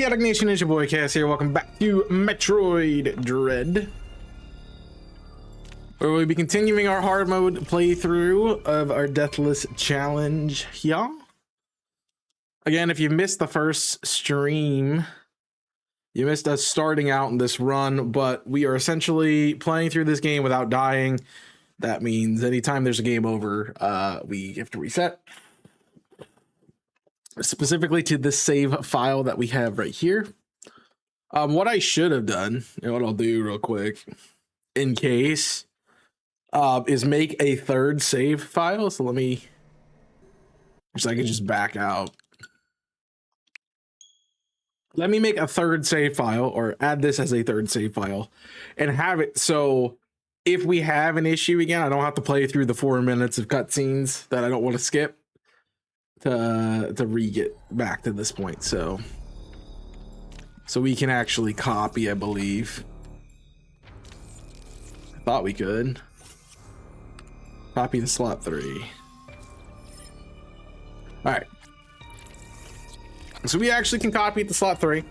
Chaotic Nation, it's your boy Cass here. Welcome back to Metroid Dread, where we'll be continuing our hard mode playthrough of our Deathless Challenge here. Again, if you missed the first stream, you missed us starting out in this run, but we are essentially playing through this game without dying. That means anytime there's a game over, we have to reset. Specifically to this save file that we have right here. What I should have done, and what I'll do real quick, in case, is make a third save file. So let me, so I can just back out. Let me make a third save file, or add this as a third save file, and have it so if we have an issue again, I don't have to play through the 4 minutes of cutscenes that I don't want to skip to re-get back to this point. So we can actually copy, I believe. I thought we could copy the slot 3. All right, so we actually can copy the slot 3.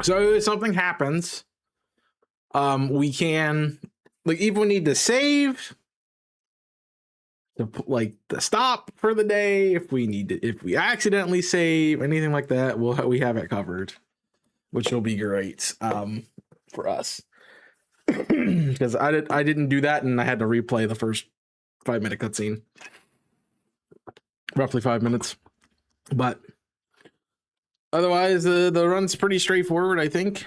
So if something happens, we can, like, even we need to save, to stop for the day, if we need to, if we accidentally save, anything like that, we have it covered, which will be great for us. Because I didn't do that, and I had to replay the first 5-minute cutscene, roughly 5 minutes. But otherwise, the run's pretty straightforward, I think.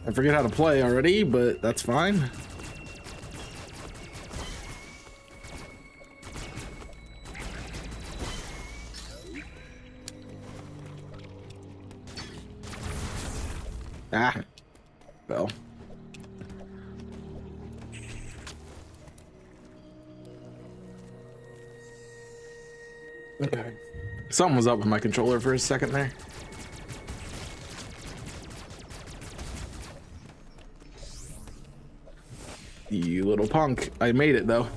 I forget how to play already, but that's fine. Ah, well. Okay. Something was up with my controller for a second there. You little punk. I made it though.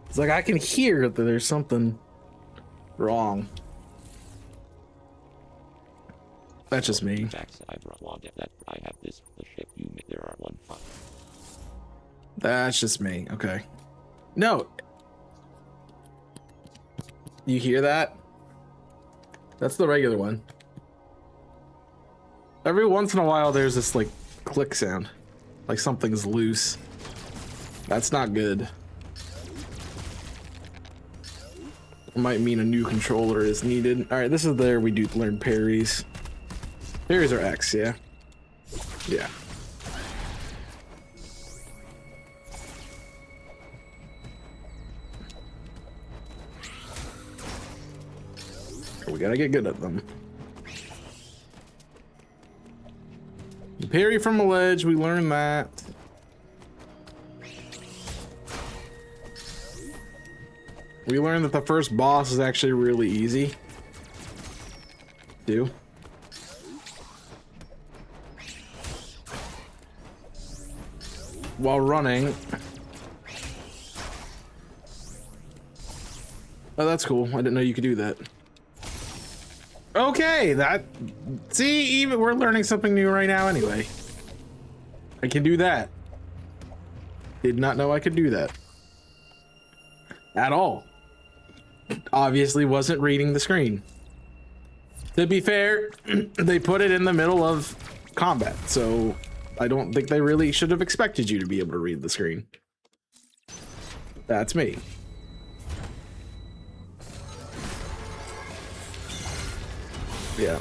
It's like I can hear that there's something wrong. That's just me. That's just me. Okay. No. You hear that? That's the regular one. Every once in a while there's this like click sound, like something's loose. That's not good. Might mean a new controller is needed. All right, this is where we do learn parries. Parries are X, yeah. Yeah. We gotta get good at them. The parry from a ledge, we learned that. We learned that the first boss is actually really easy. Do. While running. Oh, that's cool. I didn't know you could do that. Okay, see, even we're learning something new right now anyway. I can do that. Did not know I could do that. At all. Obviously wasn't reading the screen. To be fair, they put it in the middle of combat, so I don't think they really should have expected you to be able to read the screen. That's me. Yeah.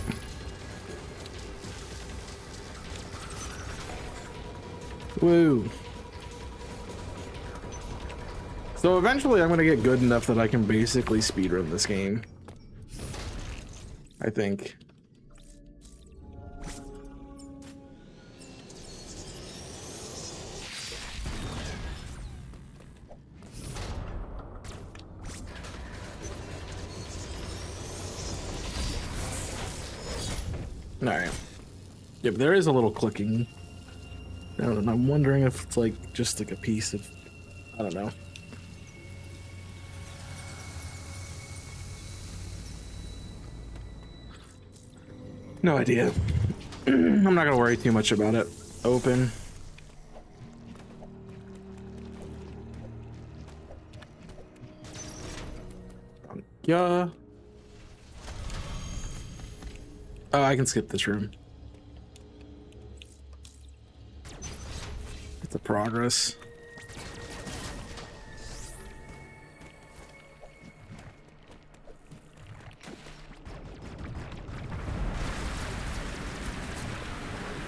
Woo. So eventually I'm gonna get good enough that I can basically speedrun this game. I think. All right. Yep, there is a little clicking. And I'm wondering if it's like just like a piece of, I don't know. No idea. I'm not gonna worry too much about it. Open. Yeah. Oh, I can skip this room. It's a progress.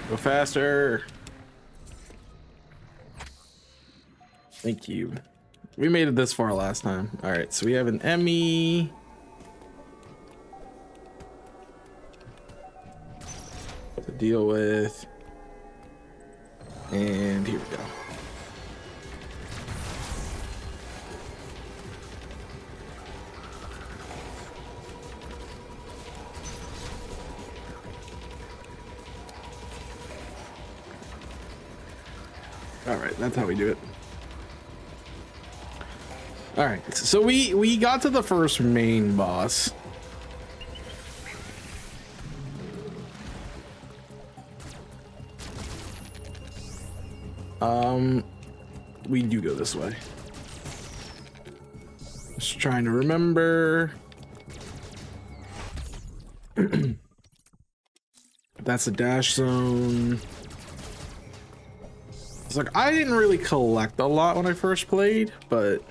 Go faster. Thank you. We made it this far last time. All right, so we have an Emmy. To deal with. And here we go. All right, that's how we do it. All right, so we got to the first main boss. We do go this way. Just trying to remember. That's a dash zone. It's like I didn't really collect a lot when I first played, but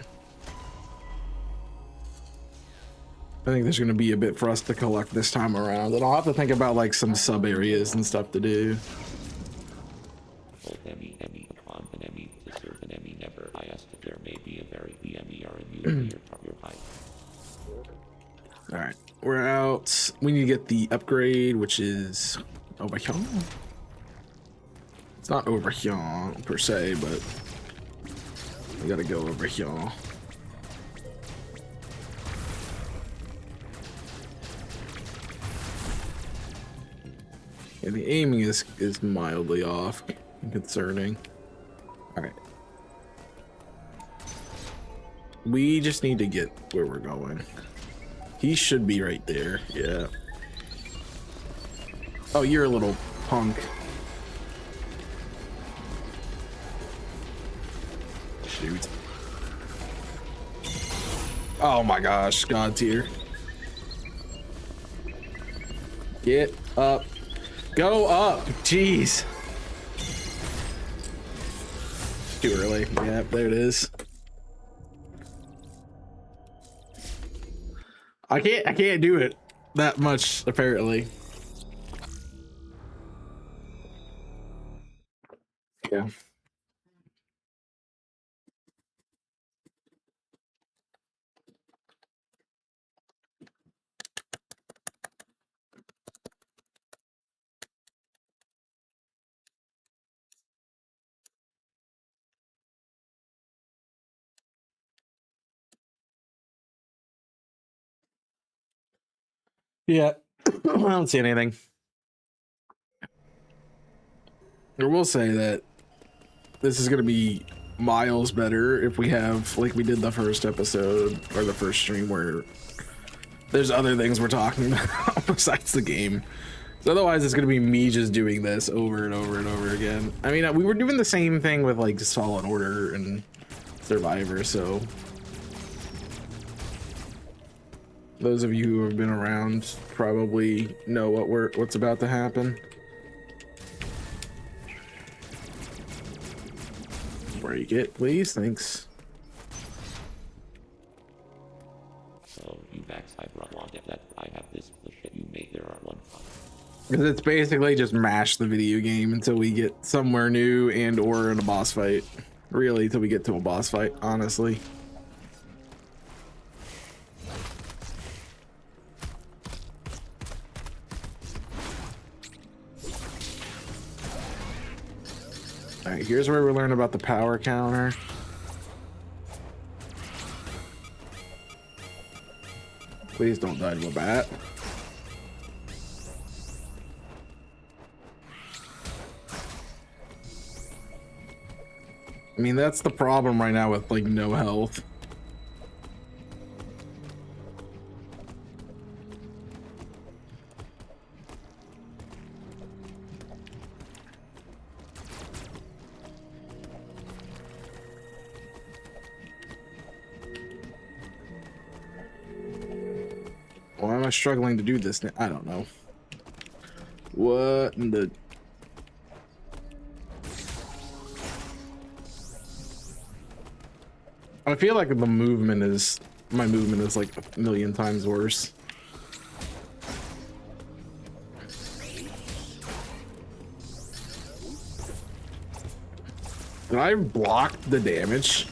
I think there's going to be a bit for us to collect this time around, and I'll have to think about like some sub areas and stuff to do. All right, we're out. We need to get the upgrade, which is over here. It's not over here per se, but we gotta go over here. Yeah, the aiming is mildly off and concerning. All right. We just need to get where we're going. He should be right there. Yeah. Oh, you're a little punk. Shoot. Oh my gosh, God tier. Get up. Go up. Jeez. Too early. Yeah, there it is. I can't do it that much apparently. Yeah. Yeah. I don't see anything. I will say that this is going to be miles better if we have, like we did the first episode or the first stream, where there's other things we're talking about besides the game. So otherwise it's going to be me just doing this over and over and over again. I mean, we were doing the same thing with like Fallen Order and Survivor, so those of you who have been around probably know what's about to happen. Break it, please. Thanks. So you backside run on it that I have this shit you made there are one. Because it's basically just mash the video game until we get somewhere new and or in a boss fight. Really, till we get to a boss fight, honestly. All right, here's where we learn about the power counter. Please don't die to a bat. I mean, that's the problem right now with like no health. Why am I struggling to do this now? I don't know. What in the... I feel like my movement is like a million times worse. Did I block the damage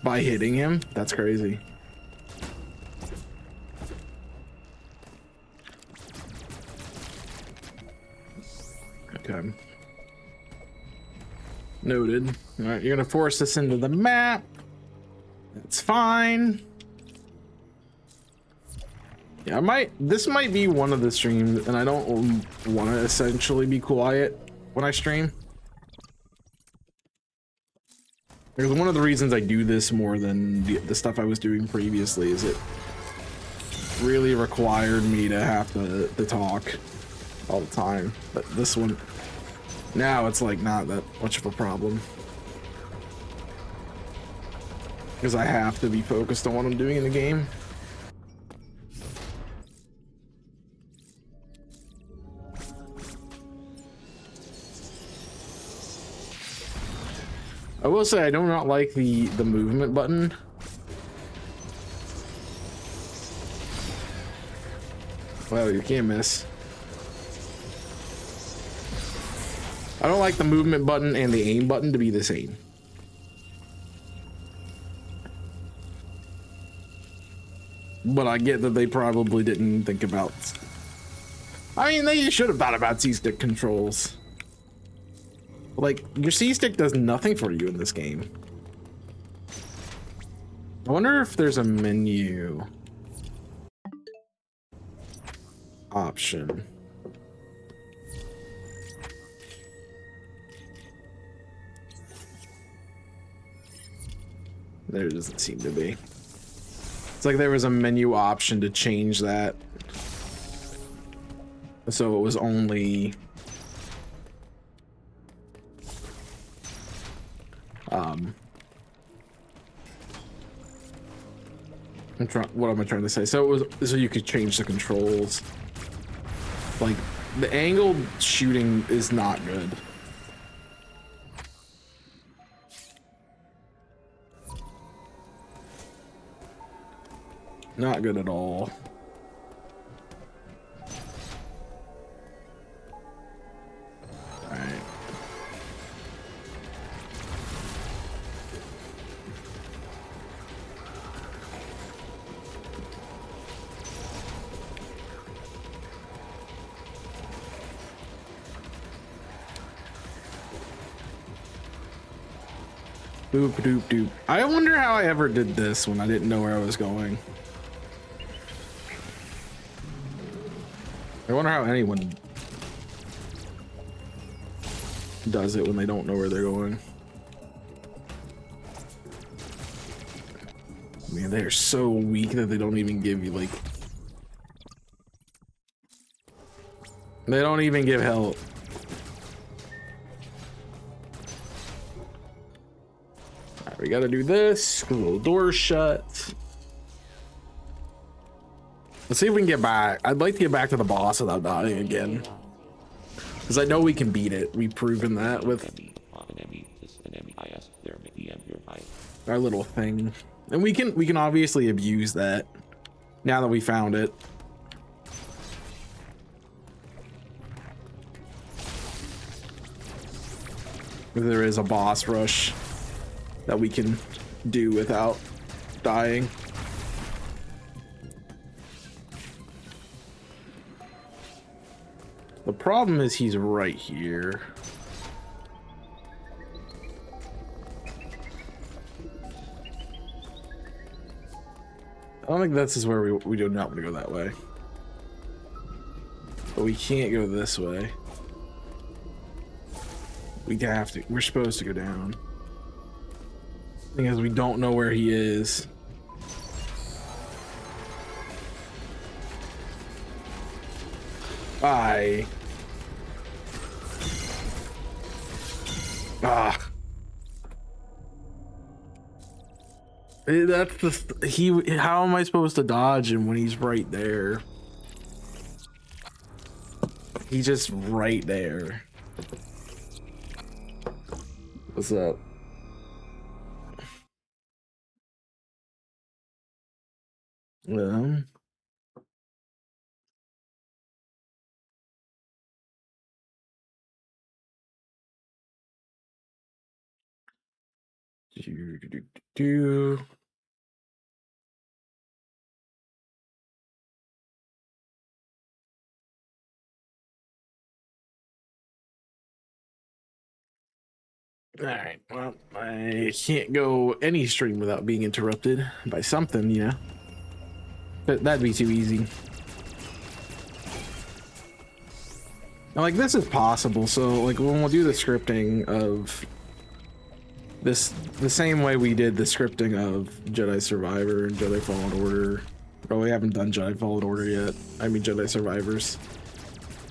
by hitting him? That's crazy. Okay. Noted. All right, you're gonna force us into the map. That's fine. Yeah, this might be one of the streams, and I don't want to essentially be quiet when I stream. Because one of the reasons I do this more than the stuff I was doing previously is it really required me to have to talk all the time. But this one, now it's like not that much of a problem. Because I have to be focused on what I'm doing in the game. I will say I do not like the movement button. Well, you can't miss. I don't like the movement button and the aim button to be the same. But I get that they probably didn't think about... I mean, they should have thought about C-stick controls. Like, your C-stick does nothing for you in this game. I wonder if there's a menu option. There doesn't seem to be. It's like there was a menu option to change that. So it was only... what am I trying to say? So it was so you could change the controls. Like the angled shooting is not good. Not good at all. All right. Boop doop doop. I wonder how I ever did this when I didn't know where I was going. I wonder how anyone does it when they don't know where they're going. I mean, they're so weak that they don't even give you like... They don't even give help. Alright, we gotta do this. A little door shut. Let's see if we can get back. I'd like to get back to the boss without dying again. Because I know we can beat it. We've proven that with our little thing. And we can obviously abuse that now that we found it. There is a boss rush that we can do without dying. The problem is he's right here. I don't think this is where we do not want to go that way. But we can't go this way. We have to. We're supposed to go down. Thing is, we don't know where he is. Bye. Ah. That's the he. How am I supposed to dodge him when he's right there? He's just right there. What's up? Um. Do. All right. Well, I can't go any stream without being interrupted by something, you know. But that'd be too easy. Now, like, this is possible. So, like, when we'll do the scripting of this, the same way we did the scripting of Jedi Survivor and Jedi Fallen Order. Oh, we haven't done Jedi Fallen Order yet. I mean, Jedi Survivors.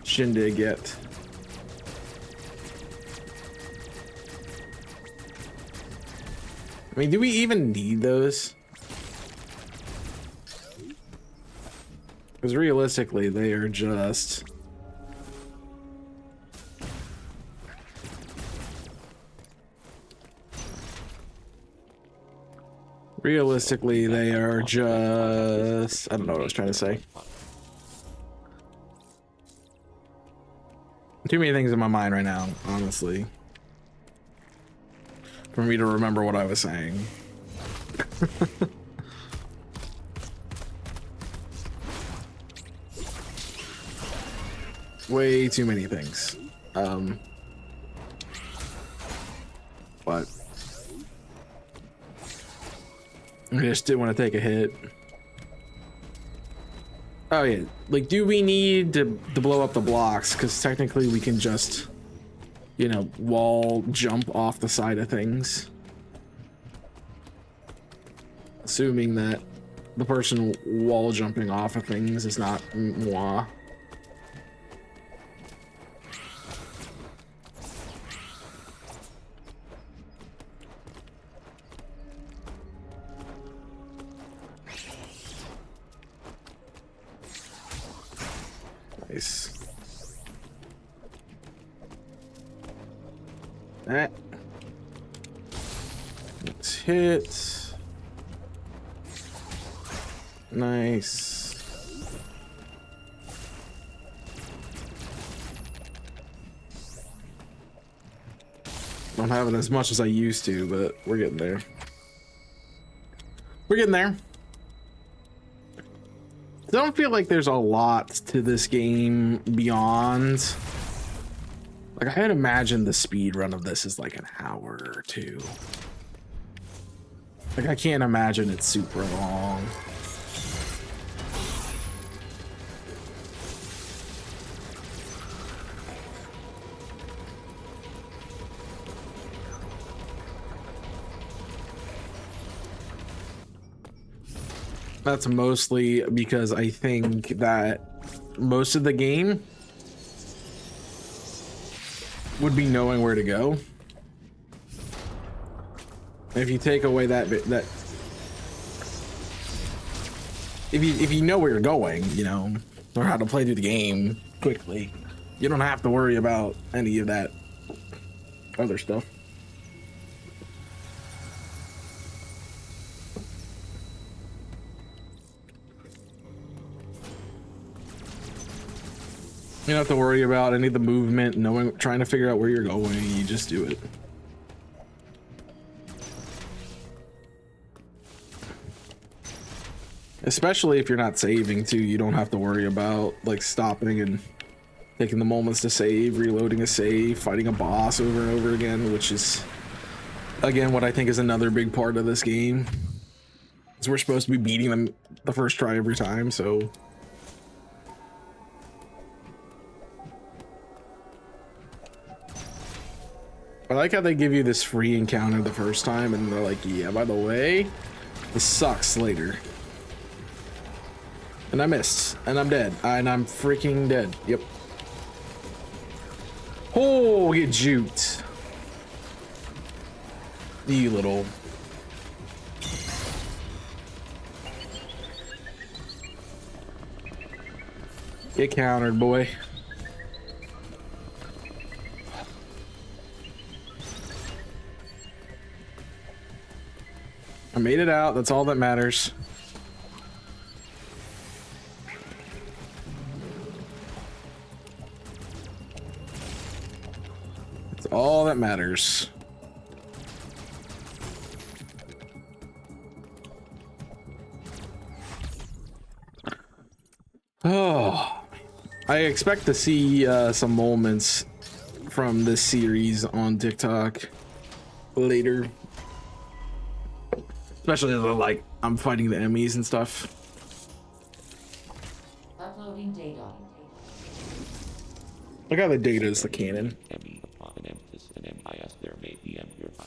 Shindig yet. I mean, do we even need those? Because realistically, they are just... Realistically, they are just... I don't know what I was trying to say. Too many things in my mind right now, honestly, for me to remember what I was saying. Way too many things. But I just didn't want to take a hit. Oh yeah, like, do we need to blow up the blocks? Because technically we can just, you know, wall jump off the side of things. Assuming that the person wall jumping off of things is not moi. Nice. That. Let's hit. Nice. Don't have it as much as I used to, but we're getting there. We're getting there. I don't feel like there's a lot to this game beyond. Like, I had imagined the speed run of this is like an hour or two. Like, I can't imagine it's super long. That's mostly because I think that most of the game would be knowing where to go. If you take away that bit, that if you know where you're going, you know, or how to play through the game quickly, you don't have to worry about any of that other stuff. You don't have to worry about any of the movement, knowing, trying to figure out where you're going. You just do it. Especially if you're not saving too, you don't have to worry about like stopping and taking the moments to save, reloading a save, fighting a boss over and over again, which is again what I think is another big part of this game. Is we're supposed to be beating them the first try every time, so I like how they give you this free encounter the first time and they're like, yeah, by the way, this sucks later. And I missed, and I'm dead, and I'm freaking dead. Yep. Oh, get juked. You little. Get countered, boy. I made it out. That's all that matters. That's all that matters. Oh, I expect to see some moments from this series on TikTok later. Especially like I'm fighting the enemies and stuff. Uploading data. Look how the data is the canon. Upon an emphasis and MIS, there may be nearby.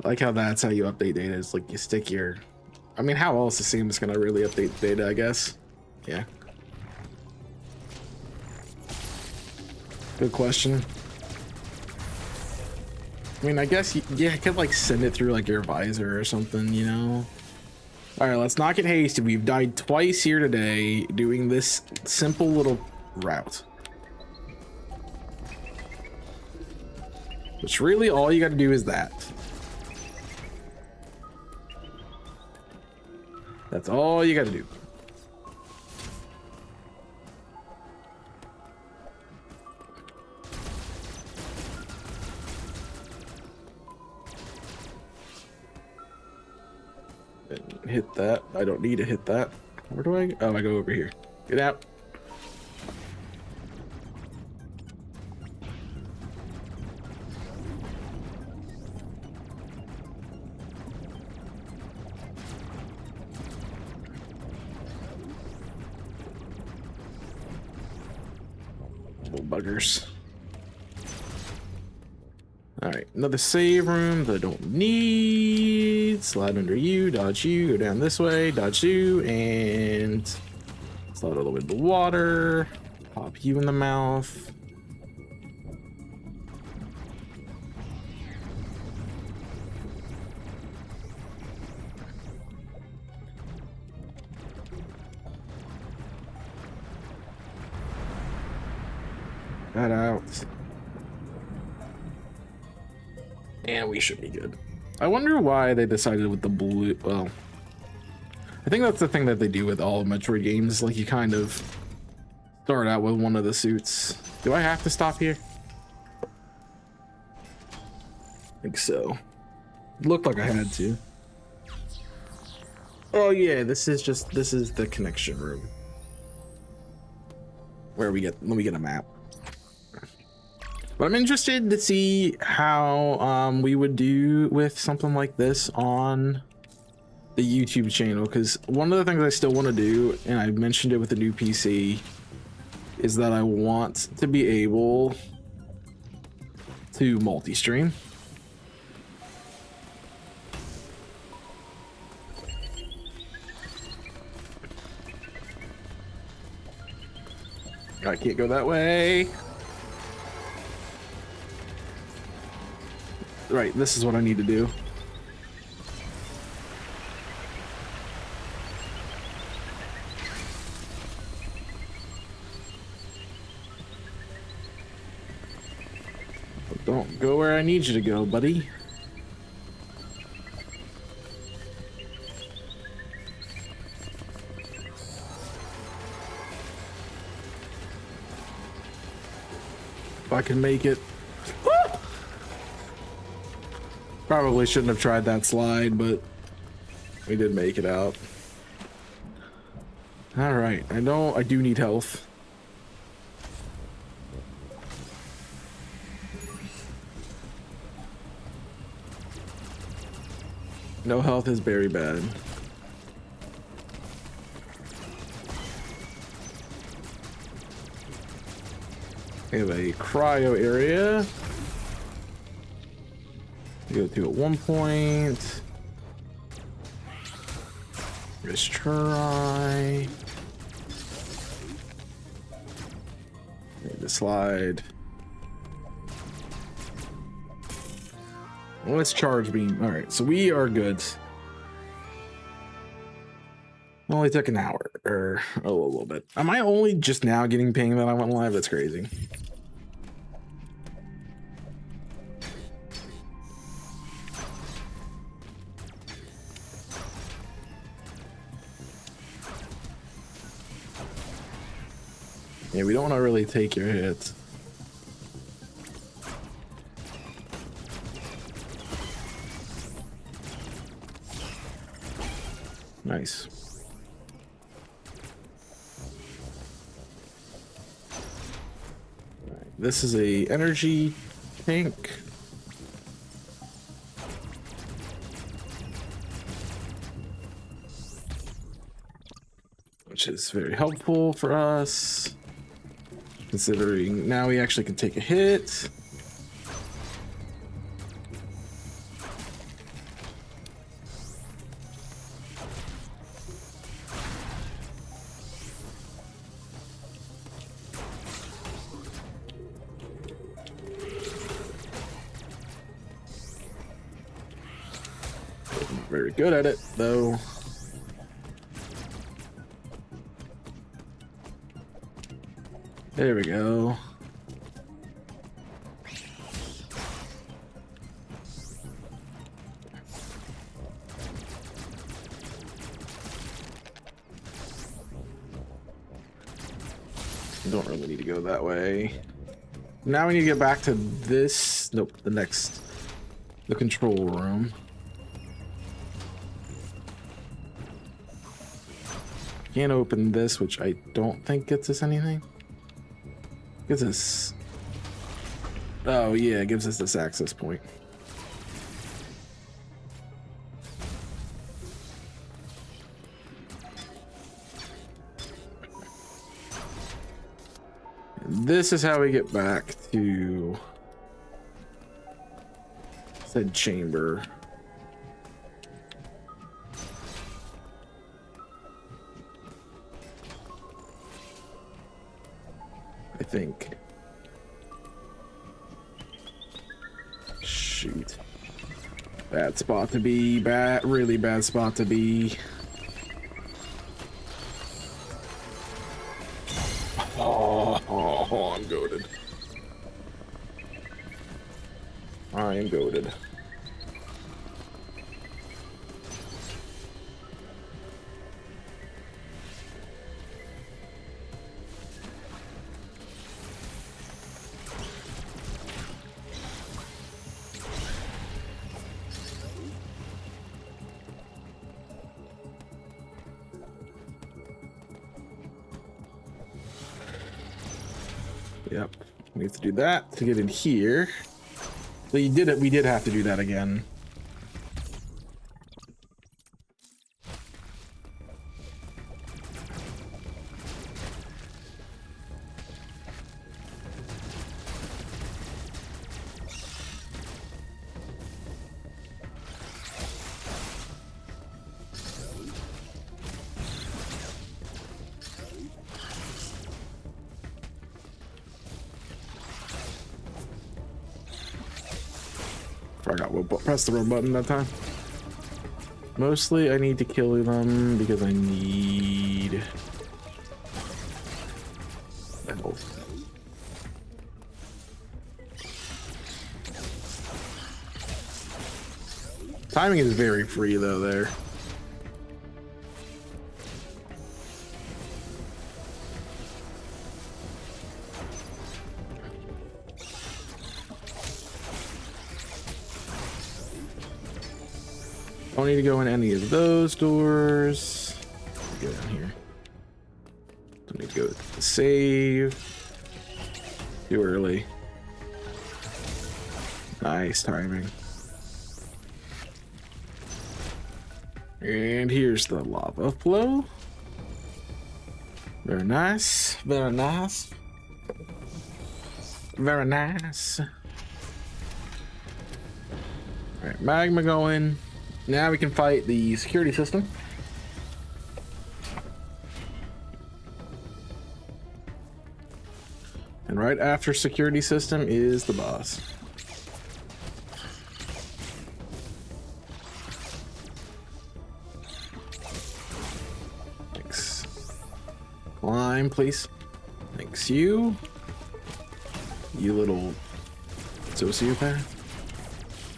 I like how that's how you update data. Is like you stick your. I mean, how else is Seamless gonna really update data? I guess. Yeah. Good question. I mean, I guess yeah, I could like send it through like your visor or something, you know. All right, let's not get hasty. We've died twice here today doing this simple little route. Which really all you got to do is that. That's all you got to do. Hit that. I don't need to hit that. Where do I? Oh, I go over here. Get out. Little buggers. All right, another save room that I don't need. Slide under you, dodge you, go down this way, dodge you, and slide all the way to the water. Pop you in the mouth. That out. And we should be good. I wonder why they decided with the blue. Well, I think that's the thing that they do with all Metroid games. Like you kind of start out with one of the suits. Do I have to stop here? I think so. It looked like I had to. Oh yeah, this is the connection room. Where we get, let me get a map. But I'm interested to see how we would do with something like this on the YouTube channel, because one of the things I still want to do, and I mentioned it with the new PC, is that I want to be able to multi-stream. I can't go that way. Right, this is what I need to do. Don't go where I need you to go, buddy. If I can make it. Probably shouldn't have tried that slide, but we did make it out. All right, I do need health. No health is very bad. We have a cryo area. Go to at 1 point. Let's try. Need to slide. Well, let's charge beam. All right, so we are good. Only took an hour or a little bit. Am I only just now getting pinged that I went live? That's crazy. Yeah, we don't want to really take your hits. Nice. All right, this is a energy tank. Which is very helpful for us. Considering now we actually can take a hit. Not very good at it though. There we go. Don't really need to go that way. Now we need to get back to this. Nope, the control room. Can't open this, which I don't think gets us anything. Gives us. Oh yeah, it gives us this access point. And this is how we get back to said chamber. I think. Shoot. Bad spot to be. Really bad spot to be. Oh, I'm goated. I am goated. Yep, we have to do that to get in here. So you did it. We did have to do that again. Forgot what press the wrong button that time. Mostly I need to kill them because I need health. Timing is very free though there. Don't need to go in any of those doors. Go down here. Don't need to go to save. Too early. Nice timing. And here's the lava flow. Very nice. Very nice. Very nice. All right, magma going. Now we can fight the security system. And right after security system is the boss. Thanks. Climb, please. Thanks, you. You little sociopath.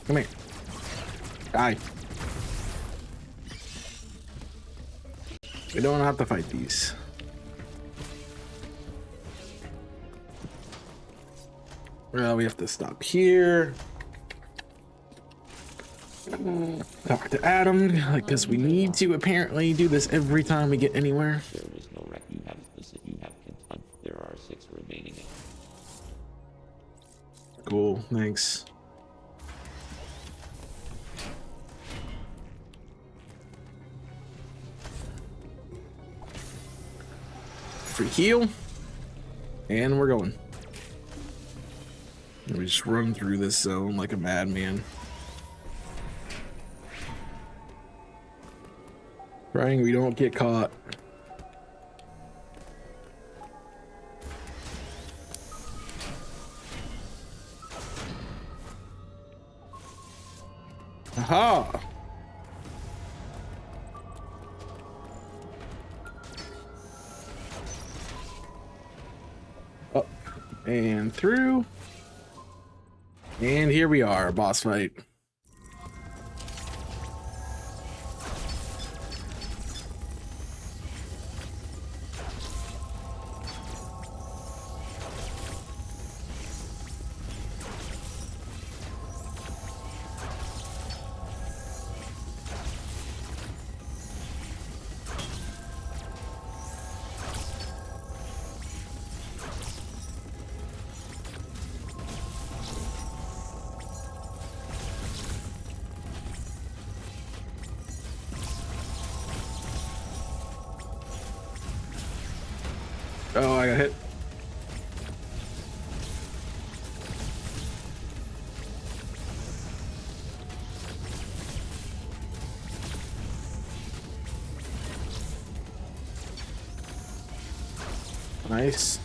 Come here. Die. We don't have to fight these. Well, we have to stop here. Talk to Adam, because we need to apparently do this every time we get anywhere. There is no wreck. You have content. There are 6 remaining. Cool, thanks. Free heal. And we're going. We just run through this zone like a madman. Praying we don't get caught. Aha! Up and through. And here we are, boss fight. Oh, I got hit. Nice.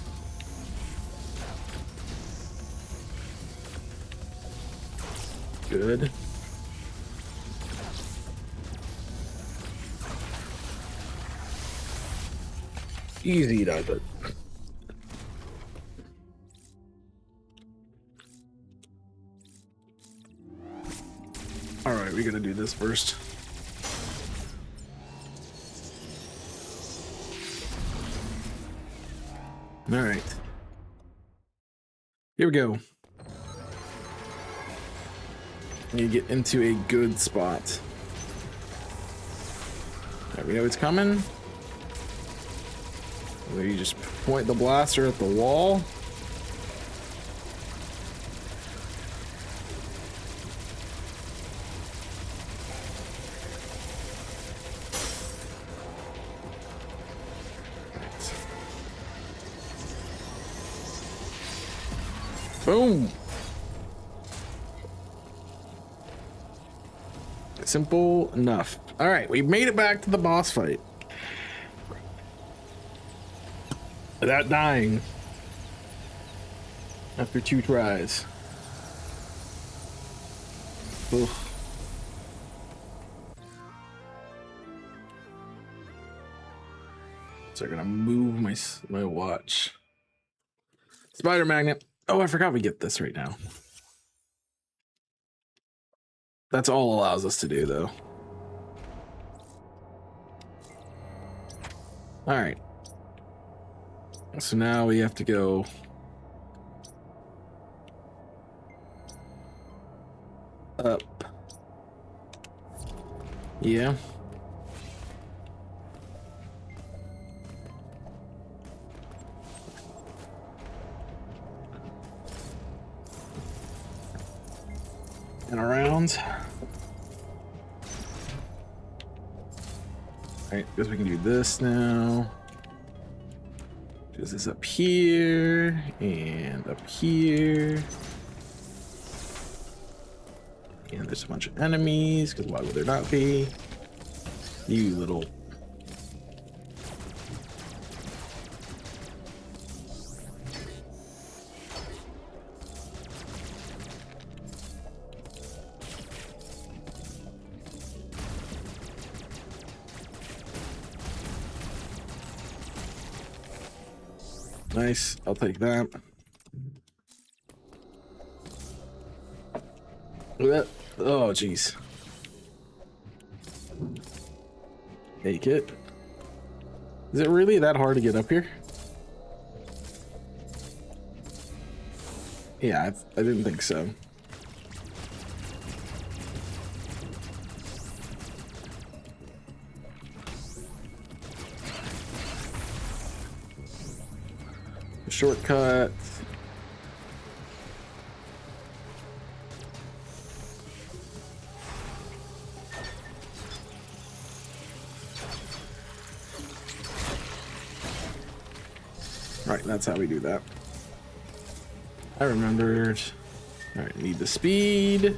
Good. Easy does it. All right, we gotta do this first. All right. Here we go. You get into a good spot. All right, we know it's coming. You just point the blaster at the wall. Right. Boom. Simple enough. All right, we made it back to the boss fight. Without dying after 2 tries. Oof. So I'm gonna move my watch. Spider magnet. Oh, I forgot we get this right now. That's all it allows us to do, though. All right. So now we have to go up. Yeah. And around. All right, guess we can do this now. This is up here and up here. And there's a bunch of enemies, because why would there not be? You little... Nice, I'll take that. Oh, jeez. Take it. Is it really that hard to get up here? Yeah, I didn't think so. Shortcut. Right, that's how we do that. I remembered. All right, need the speed.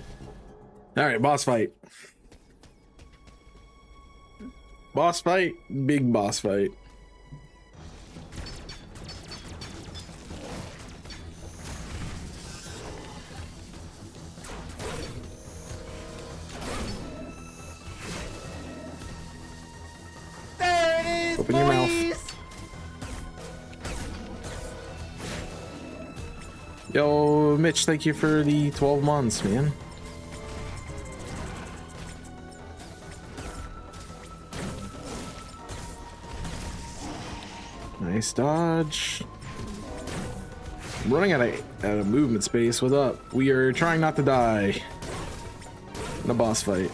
All right, boss fight. Boss fight, big boss fight. There it is, Open your mouth. boys! Yo, Mitch, thank you for the 12 months, man. Nice dodge. I'm running out of movement space. What's up? We are trying not to die in a boss fight.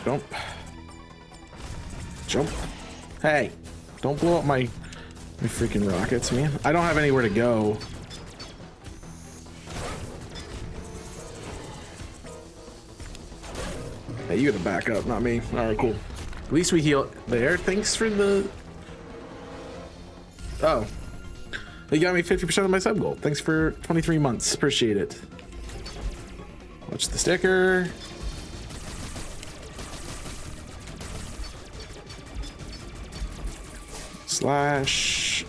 Jump. Jump. Hey, don't blow up my freaking rockets, man. I don't have anywhere to go. Hey, you gotta back up, not me. All right, cool. At least we heal there. Thanks for the... Oh. You got me 50% of my sub goal. Thanks for 23 months. Appreciate it. Watch the sticker. Slash.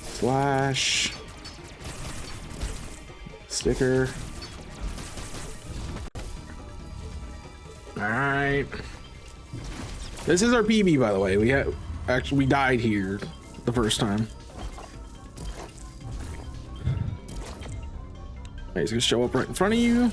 Slash. Sticker. All right. This is our PB, by the way. We died here the first time. He's gonna show up right in front of you.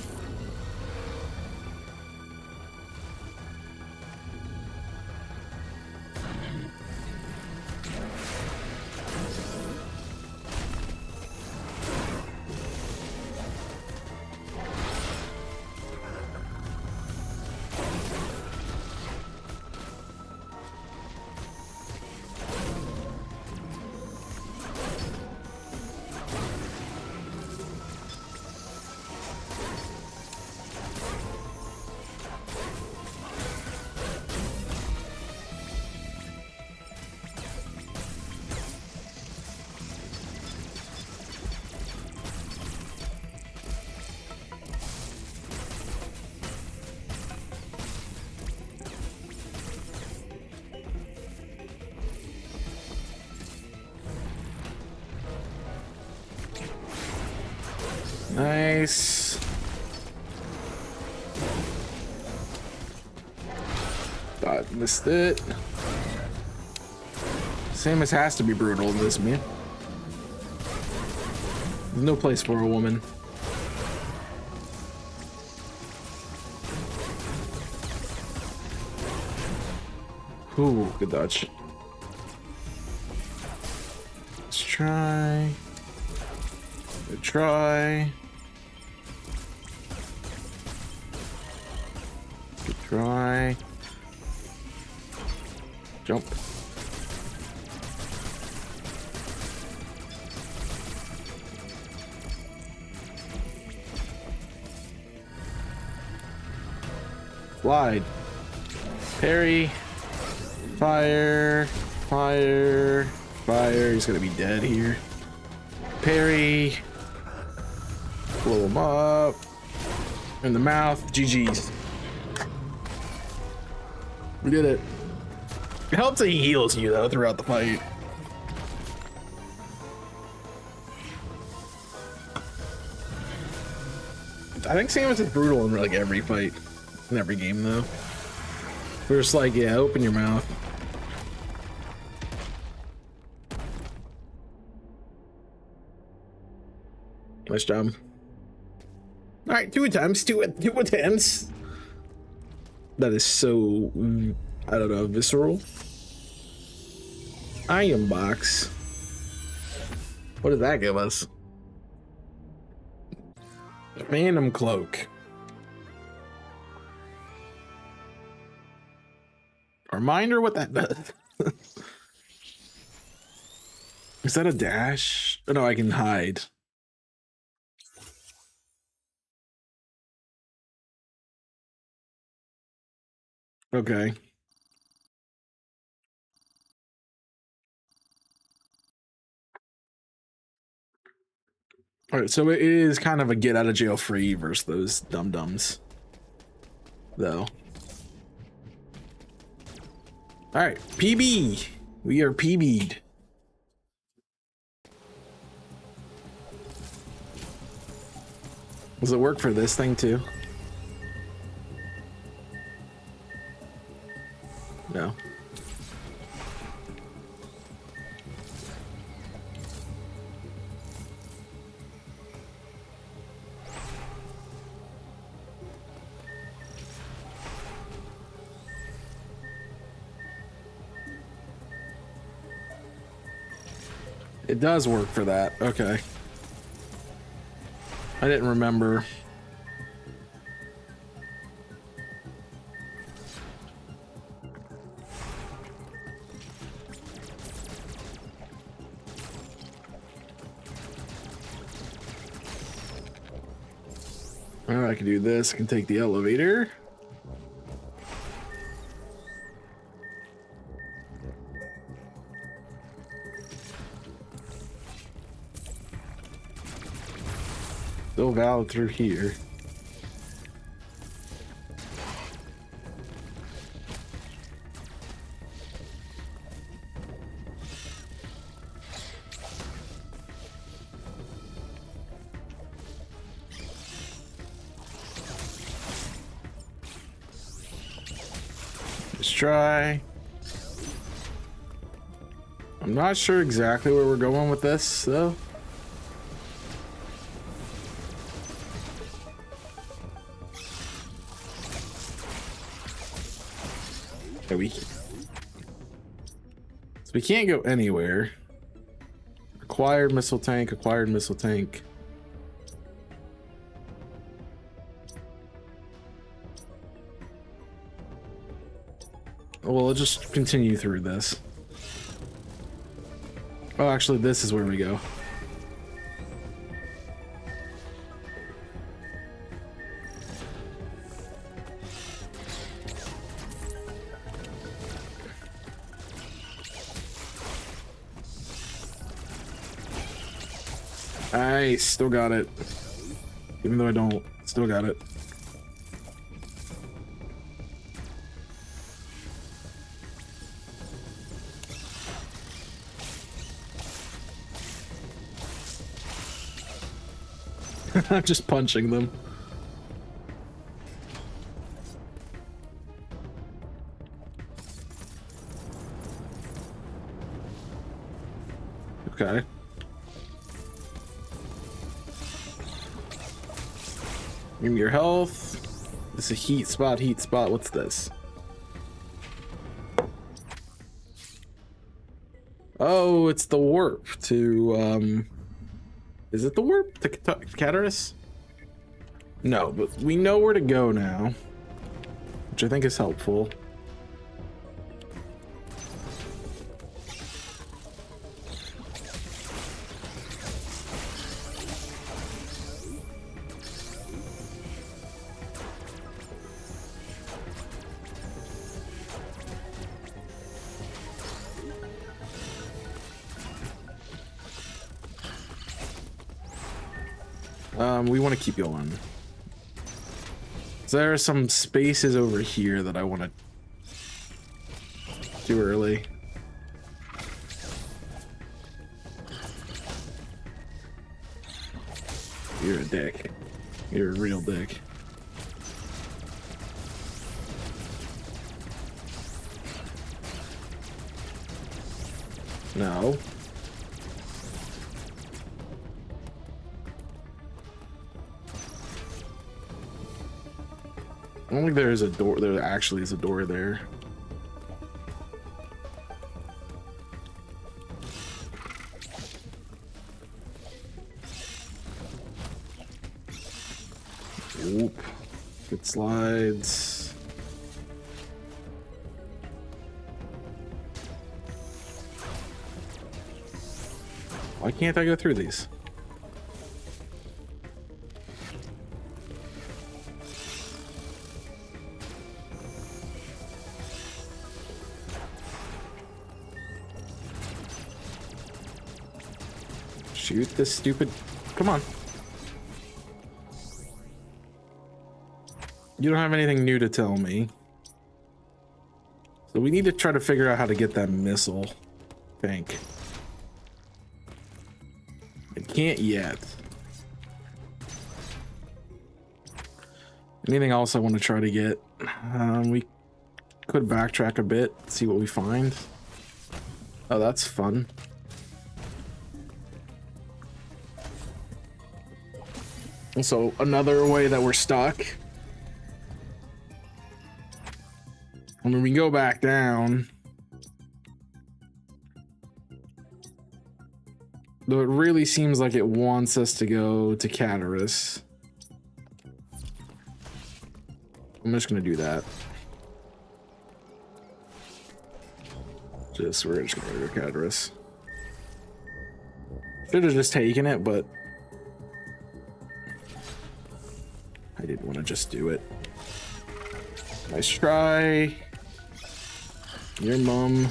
Nice. God, missed it. Samus has to be brutal in this, man. There's no place for a woman. Ooh, good dodge. Let's try. Good try. Good try. Jump. Slide. Parry. Fire, fire, fire. He's gonna be dead here. Parry. Blow him up. In the mouth. GG's. We did it. It helps that he heals you though throughout the fight. I think Samus is brutal in like every fight, in every game though. We're just like, yeah, open your mouth. Nice job. All right, two attempts. That is so, I don't know, visceral. Iron box. What does that give us? Phantom cloak. Reminder what that does. Is that a dash? Oh, no, I can hide. Okay. All right, so it is kind of a get out of jail free versus those dum-dums, though. All right, PB. We are PB'd. Does it work for this thing too? No. It does work for that. Okay. I didn't remember. All right, I can do this. I can take the elevator. Still valid through here. Let's try. I'm not sure exactly where we're going with this, though. So we can't go anywhere. Acquired missile tank, acquired missile tank. Well, we'll just continue through this. Oh, actually, this is where we go. I still got it. Even though I don't, still got it. I'm just punching them. Okay. Give me your health. This is a heat spot, heat spot. What's this? Oh, it's the warp to, is it the warp to Cataris? No, but we know where to go now, which I think is helpful. We want to keep going. So there are some spaces over here that I want to do early. You're a dick. You're a real dick. No. I don't think there is a door. There actually is a door there. Oop. Good slides. Why can't I go through these? Shoot this stupid... Come on. You don't have anything new to tell me. So we need to try to figure out how to get that missile. I think. I can't yet. Anything else I want to try to get? We could backtrack a bit, see what we find. Oh, that's fun. So another way that we're stuck. I mean, we can go back down. Though it really seems like it wants us to go to Cataris. I'm just gonna do that. We're just gonna go to Cataris. Should have just taken it, but I didn't want to just do it. Nice try. Your mom.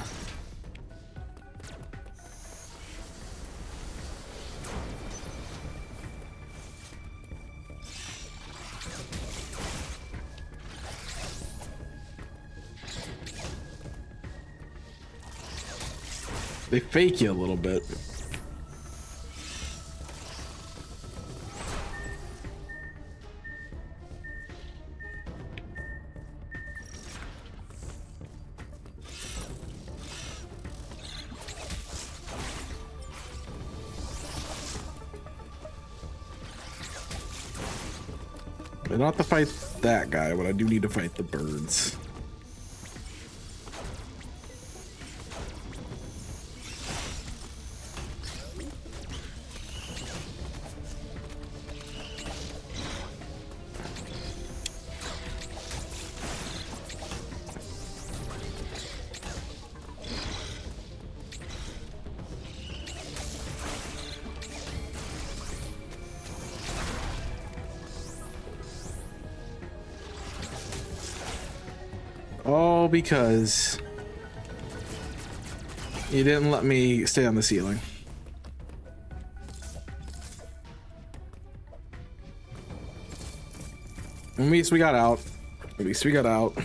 They fake you a little bit. I don't have to fight that guy, but I do need to fight the birds. All because you didn't let me stay on the ceiling. At least we got out. At least we got out.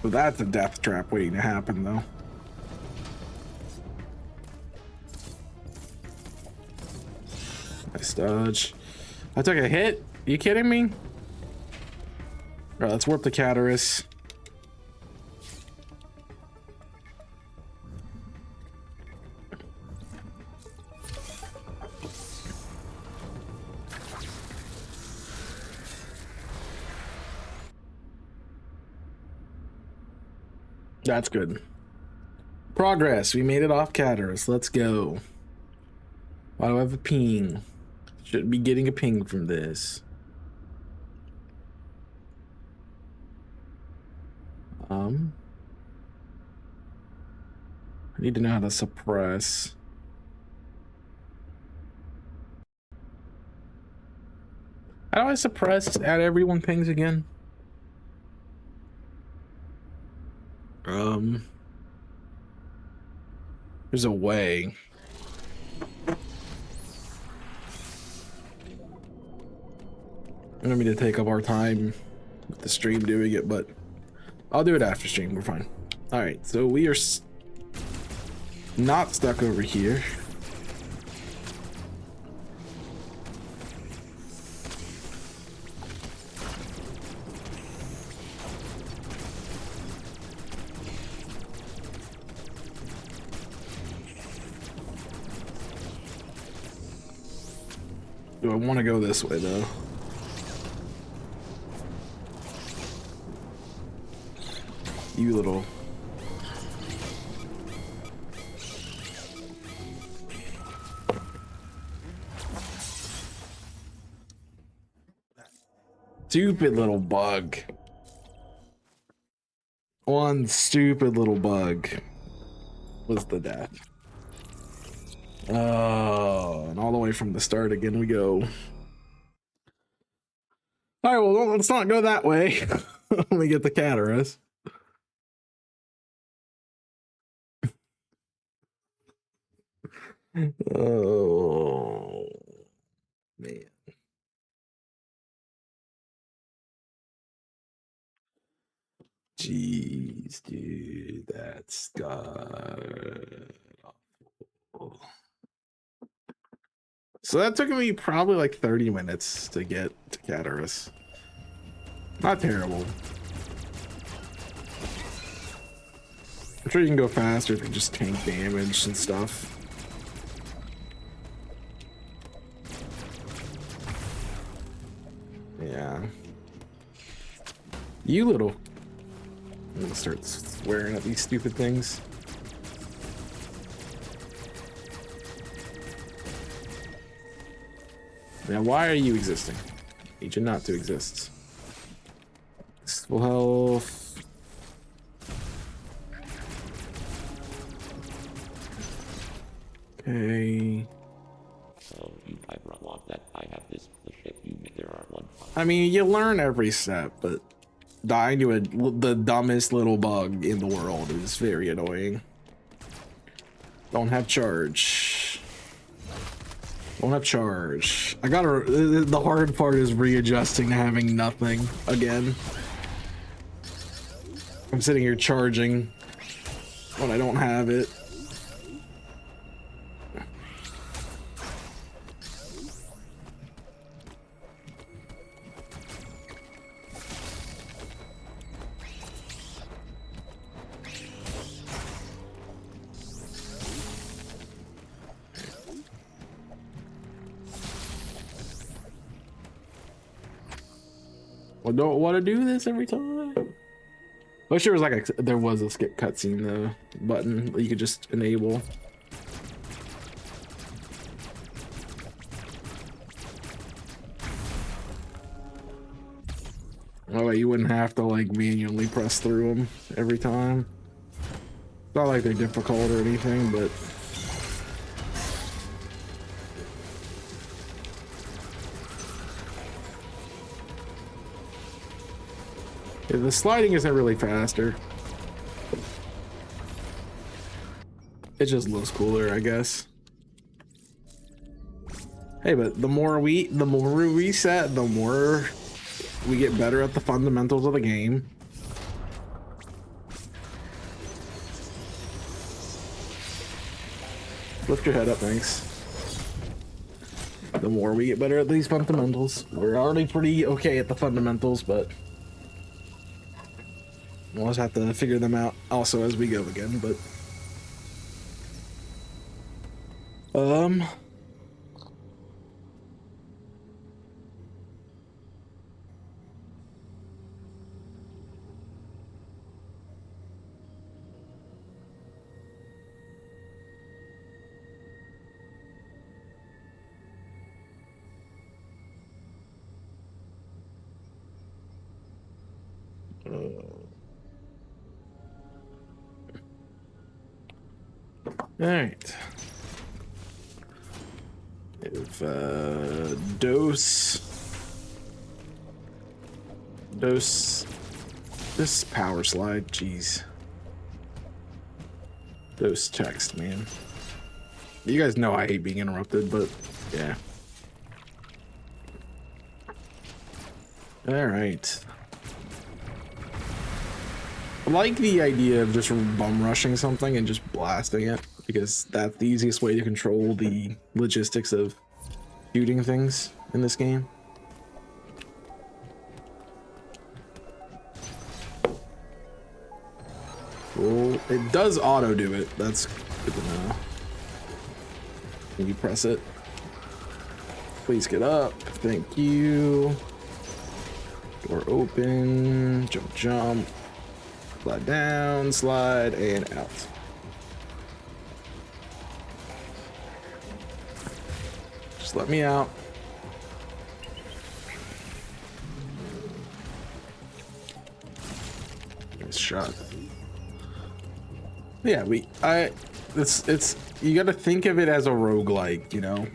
Well, that's a death trap waiting to happen, though. Nice dodge. I took a hit? Are you kidding me? Alright, let's warp the Cataris. That's good. Progress. We made it off Cataris. Let's go. Why do I have a ping? Should be getting a ping from this. I need to know how to suppress. How do I suppress at everyone pings again? There's a way. I don't mean to take up our time with the stream doing it, but I'll do it after stream. We're fine. All right, so we are not stuck over here. Do I want to go this way though? You little. Stupid little bug. One stupid little bug was the death. Oh, and all the way from the start again we go. All right, well, let's not go that way. Let me get the Cataras. Oh, man. Jeez, dude, that's awful. So that took me probably like 30 minutes to get to Cataras. Not terrible. I'm sure you can go faster if you just tank damage and stuff. Yeah. You little. I'm gonna start swearing at these stupid things. Now, why are you existing? Need you not to exist. Full health. Okay. So you might want that I have this ship. You make there are one. I mean, you learn every step, but dying to the dumbest little bug in the world is very annoying. Don't have charge. Don't have charge. I gotta. The hard part is readjusting to having nothing again. I'm sitting here charging when I don't have it. I don't want to do this every time. I wish there was like there was a skip cutscene though button that you could just enable. Oh wait, you wouldn't have to like manually press through them every time. It's not like they're difficult or anything, but yeah, the sliding isn't really faster. It just looks cooler, I guess. Hey, but the more we reset, the more we get better at the fundamentals of the game. Lift your head up, thanks. The more we get better at these fundamentals. We're already pretty okay at the fundamentals, but we'll just have to figure them out also as we go again, but all right. If dose this power slide, jeez. Those text, man. You guys know I hate being interrupted, but yeah. All right. I like the idea of just bum rushing something and just blasting it, because that's the easiest way to control the logistics of shooting things in this game. Cool. It does auto do it. That's good to know. Can you press it? Please get up. Thank you. Door open. Jump, jump. Slide down, slide, and out. Just let me out. Nice shot. Yeah, it's you got to think of it as a roguelike, you know.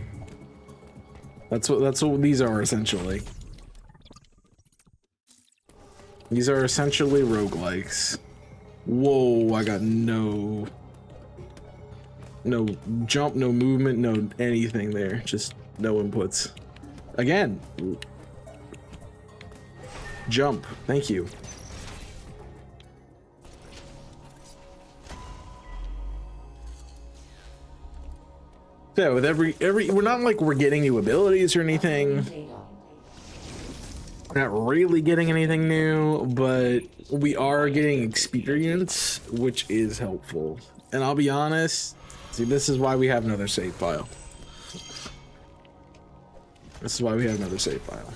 That's what these are essentially. These are essentially roguelikes. Whoa, I got no jump, no movement, no anything there. Just no inputs. Again. Jump. Thank you. So with every we're not like we're getting new abilities or anything. We're not really getting anything new, but we are getting experience, which is helpful. And I'll be honest, see, this is why we have another save file. This is why we have another save file.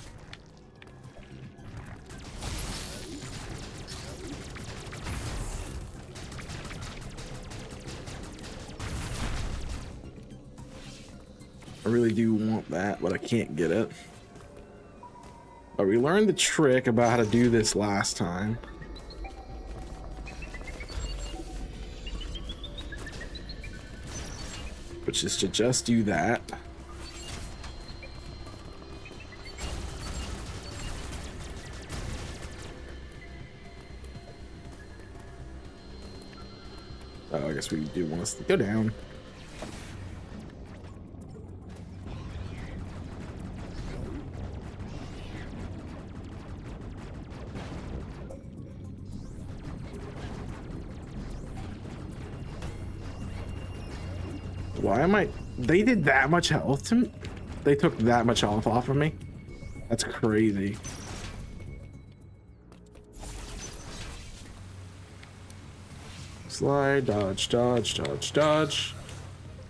I really do want that, but I can't get it. But we learned the trick about how to do this last time. Which is to just do that. Oh, I guess we do want us to go down. Why am I? They did that much health to me? They took that much health off of me? That's crazy. Slide, dodge, dodge, dodge, dodge.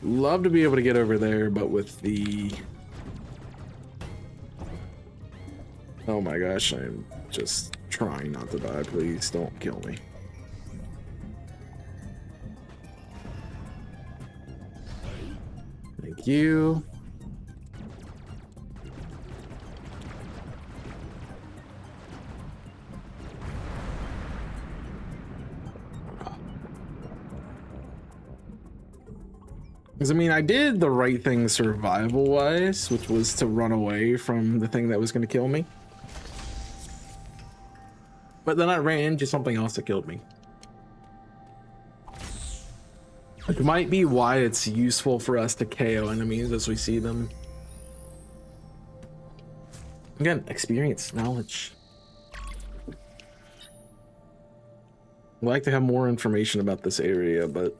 Love to be able to get over there, but with the... Oh my gosh, I'm just trying not to die. Please don't kill me. Thank you. Because, I mean, I did the right thing survival-wise, which was to run away from the thing that was going to kill me. But then I ran into something else that killed me. It might be why it's useful for us to KO enemies as we see them. Again, experience, knowledge. I'd like to have more information about this area, but...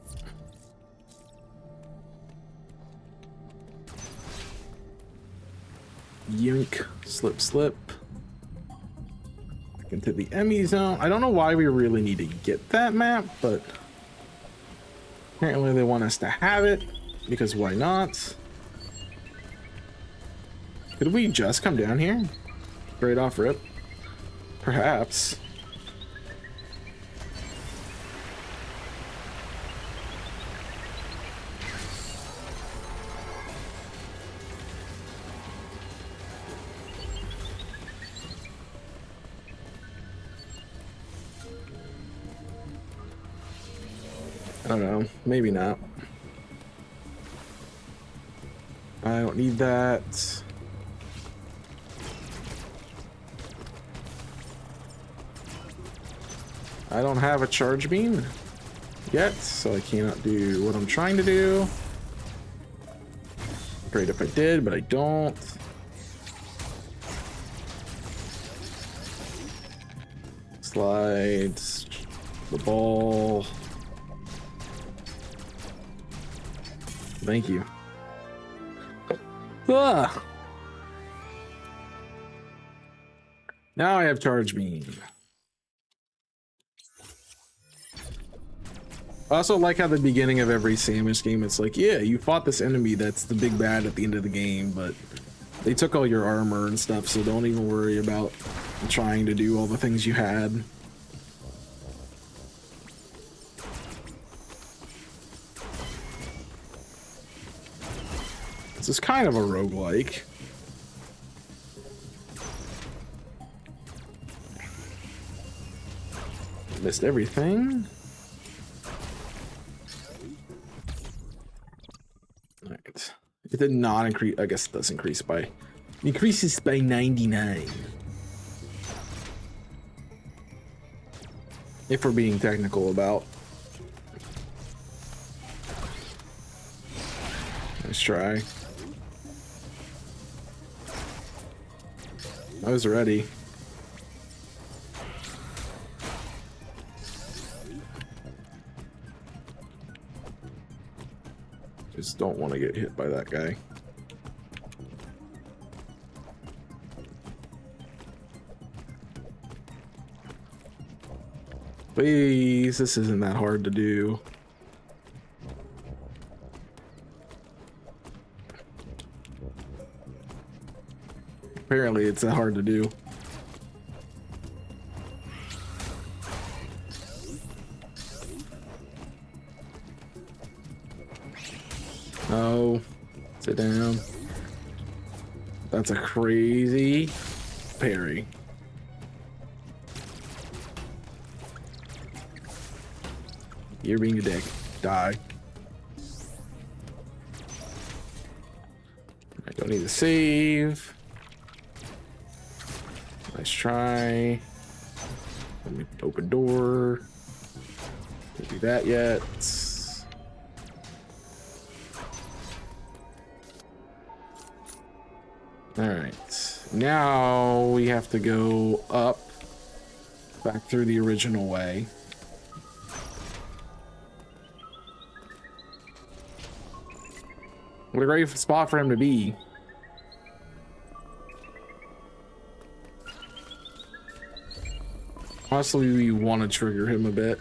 Yoink, slip, slip. Back into the Emmy zone. I don't know why we really need to get that map, but apparently they want us to have it, because why not? Could we just come down here? Straight off rip? Perhaps. I don't know, maybe not. I don't need that. I don't have a charge beam. yet, so I cannot do what I'm trying to do. Great if I did, but I don't. Slides the ball. Thank you. Ah. Now I have charge beam. I also like how the beginning of every Samus game, it's like, yeah, you fought this enemy that's the big bad at the end of the game, but they took all your armor and stuff, so don't even worry about trying to do all the things you had. This is kind of a roguelike. Missed everything. Alright. It did not increase. I guess it does increase by. Increases by 99. If we're being technical about. Nice try. I was ready. Just don't want to get hit by that guy. Please, this isn't that hard to do. Apparently, it's that hard to do. Oh, sit down. That's a crazy parry. You're being a dick. Die. I don't need to save. Nice try. Let me open door. Can't do that yet. All right, now we have to go up, back through the original way. What a great spot for him to be. Honestly, we want to trigger him a bit.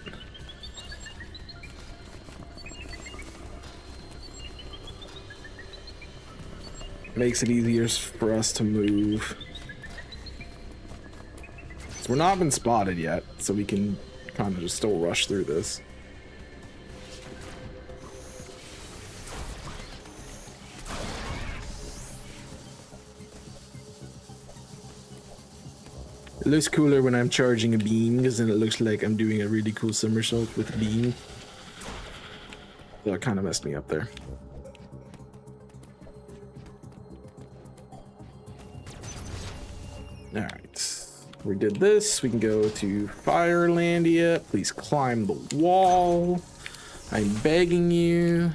Makes it easier for us to move. So we're not been spotted yet, so we can kind of just still rush through this. It looks cooler when I'm charging a beam, because then it looks like I'm doing a really cool somersault with a beam. So that kind of messed me up there. All right, we did this. We can go to Firelandia. Please climb the wall. I'm begging you.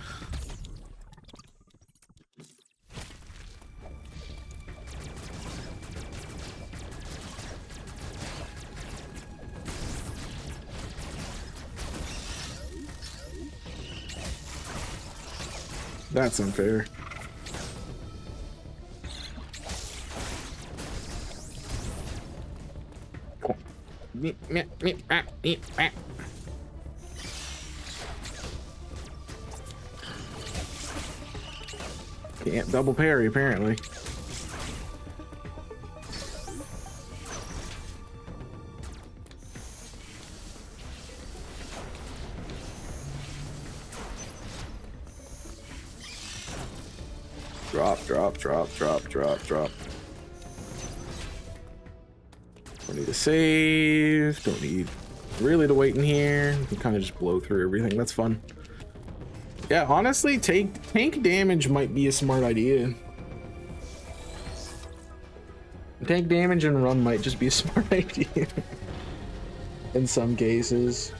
That's unfair. Can't double parry, apparently. Drop, drop, drop, drop, drop, drop. Don't need to save. Don't need really to wait in here. You can kind of just blow through everything. That's fun. Yeah, honestly, tank damage might be a smart idea. Tank damage and run might just be a smart idea. In some cases.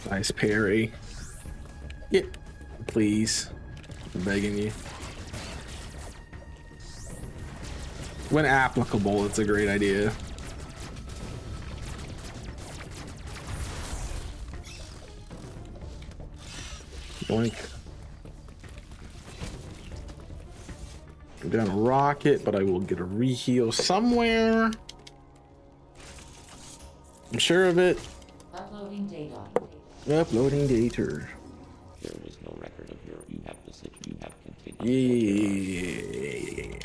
Nice parry. Yeah, please. I'm begging you. When applicable, it's a great idea. Boink. Go down a rocket, but I will get a reheal somewhere. I'm sure of it. Uploading data. Uploading data. There is no record of your you have decision. You have continued.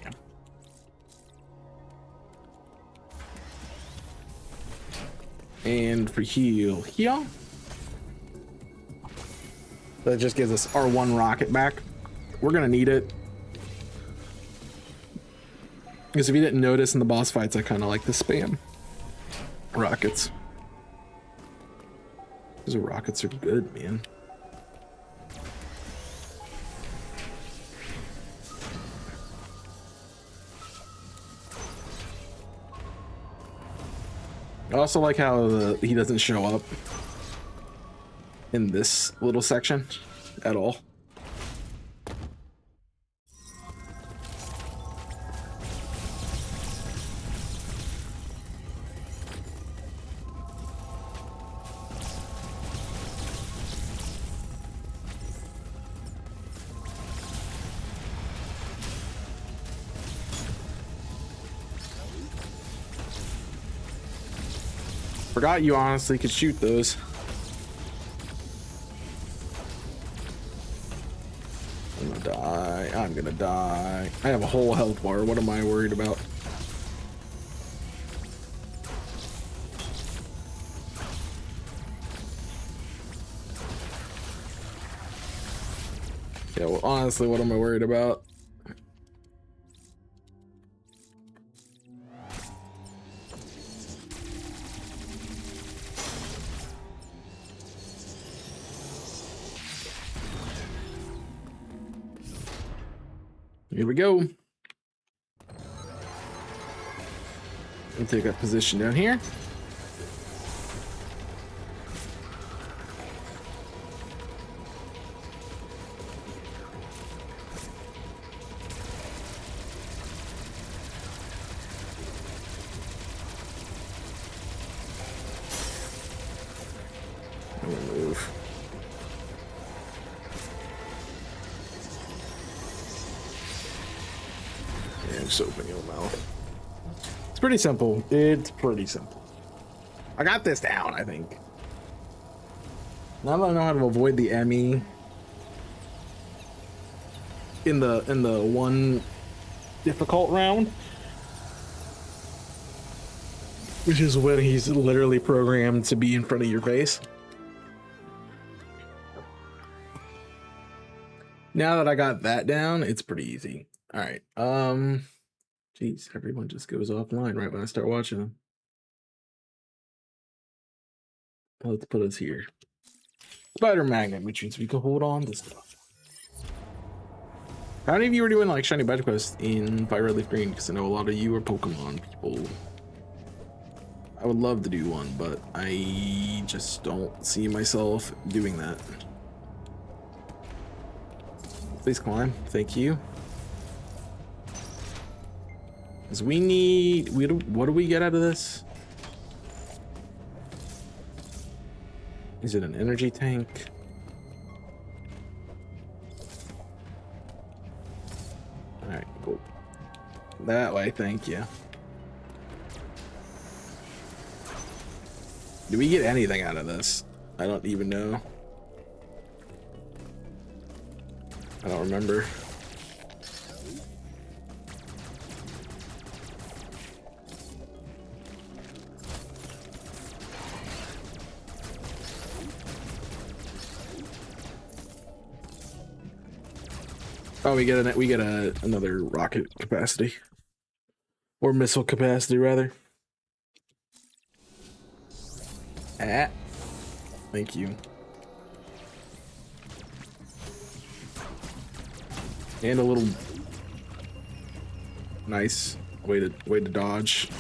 Yeah. And for heal. That just gives us our one rocket back. We're gonna need it. Because if you didn't notice in the boss fights, I kind of like to spam rockets. Those rockets are good, man. I also like how he doesn't show up in this little section at all. Forgot you honestly could shoot those. I'm gonna die. I'm gonna die. I have a whole health bar. What am I worried about? Yeah, well, honestly, what am I worried about? Here we go. We'll take up position down here. I'm gonna move. And just open your mouth. It's pretty simple. It's pretty simple. I got this down, I think. Now that I know how to avoid the Emmy in the one difficult round, which is when he's literally programmed to be in front of your face. Now that I got that down, it's pretty easy. All right. Jeez, everyone just goes offline right when I start watching them. Let's put us here. Spider magnet, which means we can hold on to stuff. How many of you are doing like shiny badge quests in Fire Red Leaf Green? Because I know a lot of you are Pokemon people. I would love to do one, but I just don't see myself doing that. Please climb. Thank you. Because we need... what do we get out of this? Is it an energy tank? Alright, cool. That way, thank you. Do we get anything out of this? I don't even know. I don't remember. Oh, we get another rocket capacity, or missile capacity rather. Ah, thank you. And a little nice way to dodge.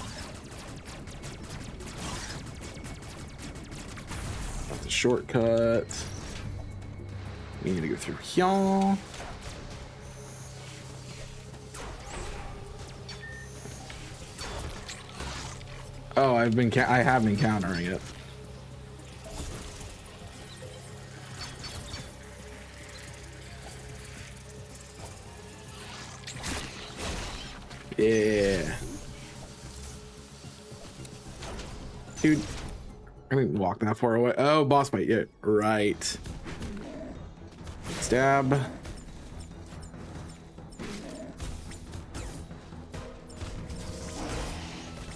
the shortcut. We need to go through here. Oh, I have been countering it. Yeah. Dude, I didn't walk that far away. Oh, boss fight. Yeah, right. Stab.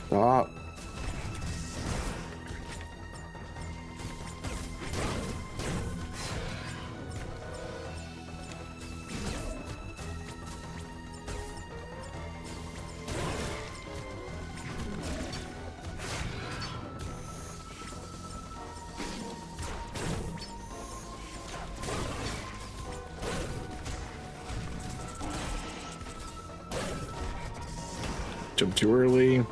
Stop. Jump too early.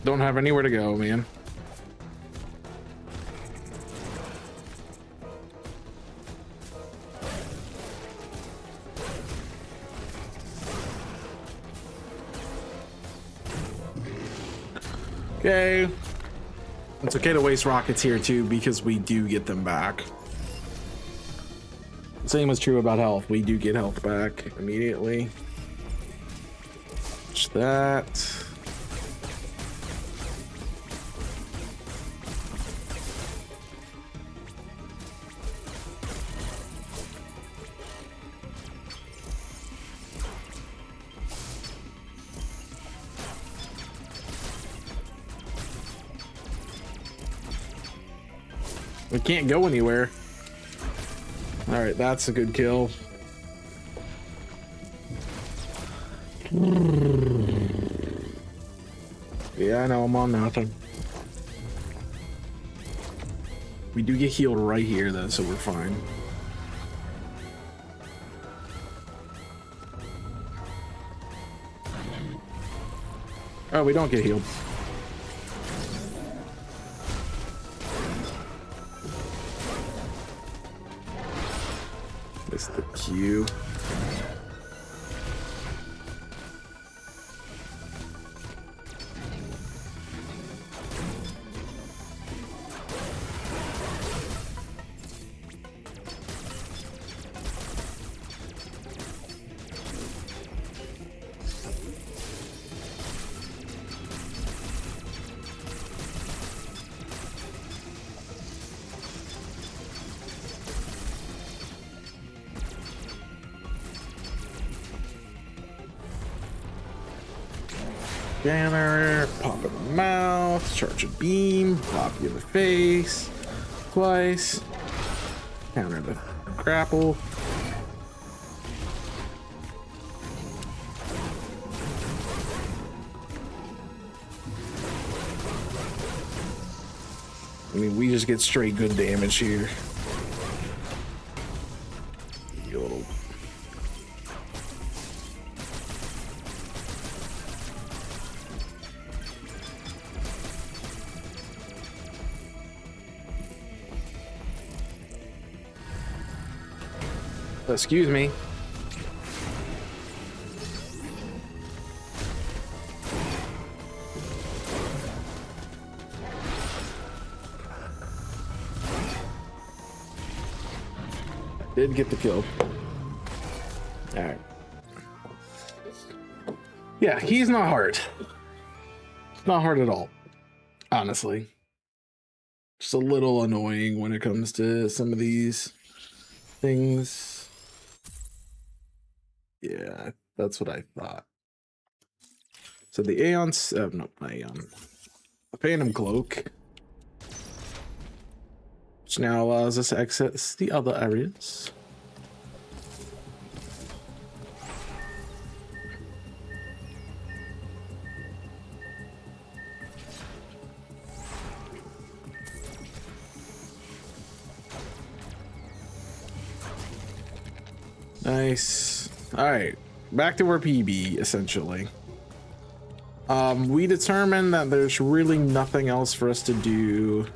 Don't have anywhere to go, man. Okay. It's okay to waste rockets here too, because we do get them back. Same was true about health. We do get health back immediately. Watch that. We can't go anywhere. All right, that's a good kill. Yeah, I know, I'm on nothing. We do get healed right here though, so we're fine. Oh, we don't get healed. Missed the Q. Scanner, pop in the mouth, charge a beam, pop you in the face, twice, counter the grapple. I mean, we just get straight good damage here. You little. Excuse me. Did get the kill. All right. Yeah, he's not hard. Not hard at all, honestly. Just a little annoying when it comes to some of these things. Yeah, that's what I thought. So the Aeon's, no, not Aeon. The Phantom Cloak, which now allows us to access the other areas. Nice. All right, back to our PB essentially. We determined that there's really nothing else for us to do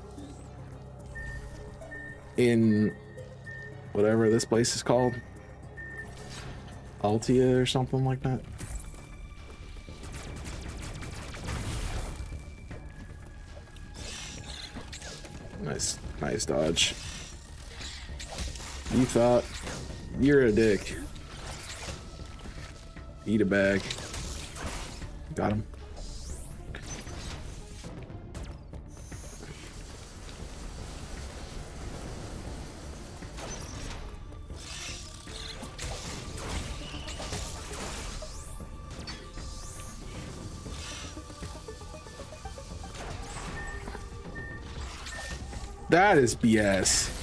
in whatever this place is called, Altia or something like that. Nice dodge. You thought you're a dick. Eat a bag. Got him. That is BS.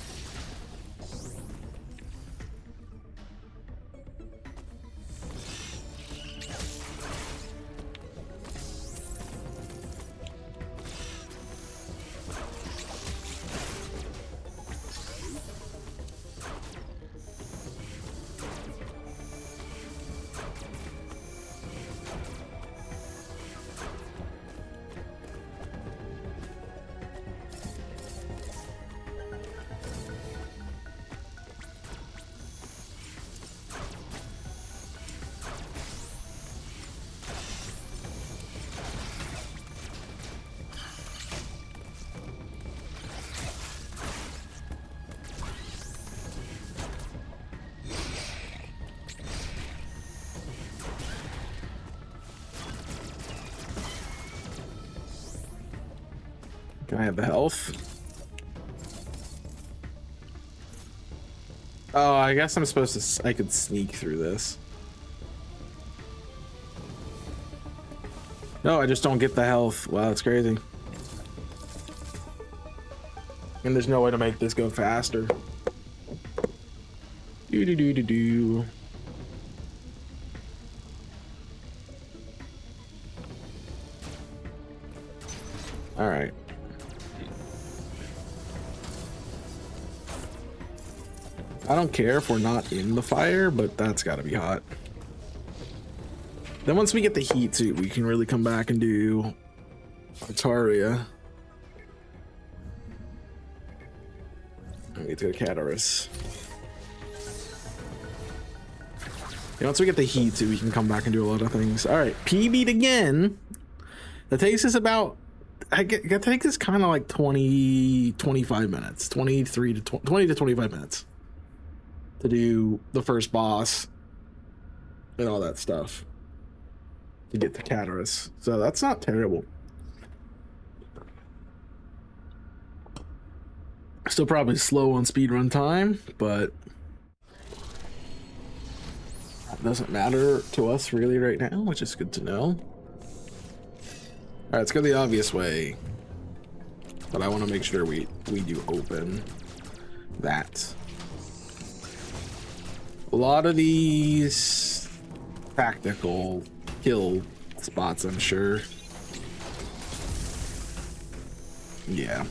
Can I have the health? Oh, I guess I'm supposed to. I could sneak through this. No, I just don't get the health. Wow, that's crazy. And there's no way to make this go faster. Do do do do do. All right. I don't care if we're not in the fire, but that's got to be hot. Then once we get the heat suit, we can really come back and do Altaria. We need to go to Cataris. Yeah, once we get the heat suit, we can come back and do a lot of things. All right, PB'd again. That takes us about, it takes us kind of like 25 minutes, 20 to 25 minutes to do the first boss and all that stuff to get to Cataris. So that's not terrible. Still probably slow on speedrun time, but that doesn't matter to us really right now, which is good to know. All right, let's go the obvious way, but I want to make sure we do open that. A lot of these tactical kill spots, I'm sure. Yeah.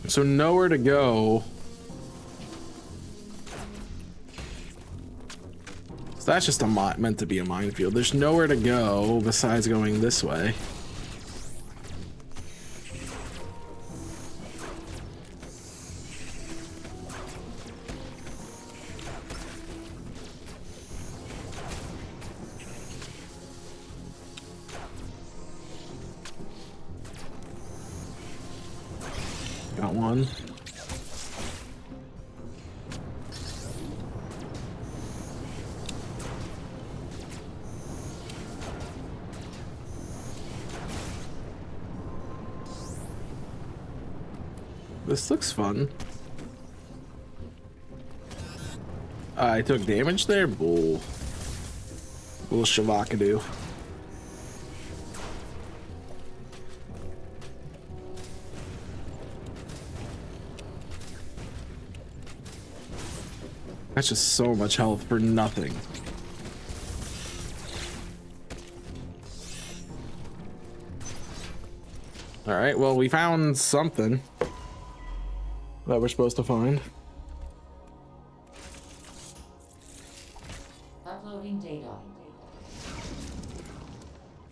So nowhere to go. So that's just meant to be a minefield. There's nowhere to go besides going this way. Got one. This looks fun. I took damage there? Bull. Little Shavakadu. That's just so much health for nothing. All right, well, we found something that we're supposed to find. Uploading data.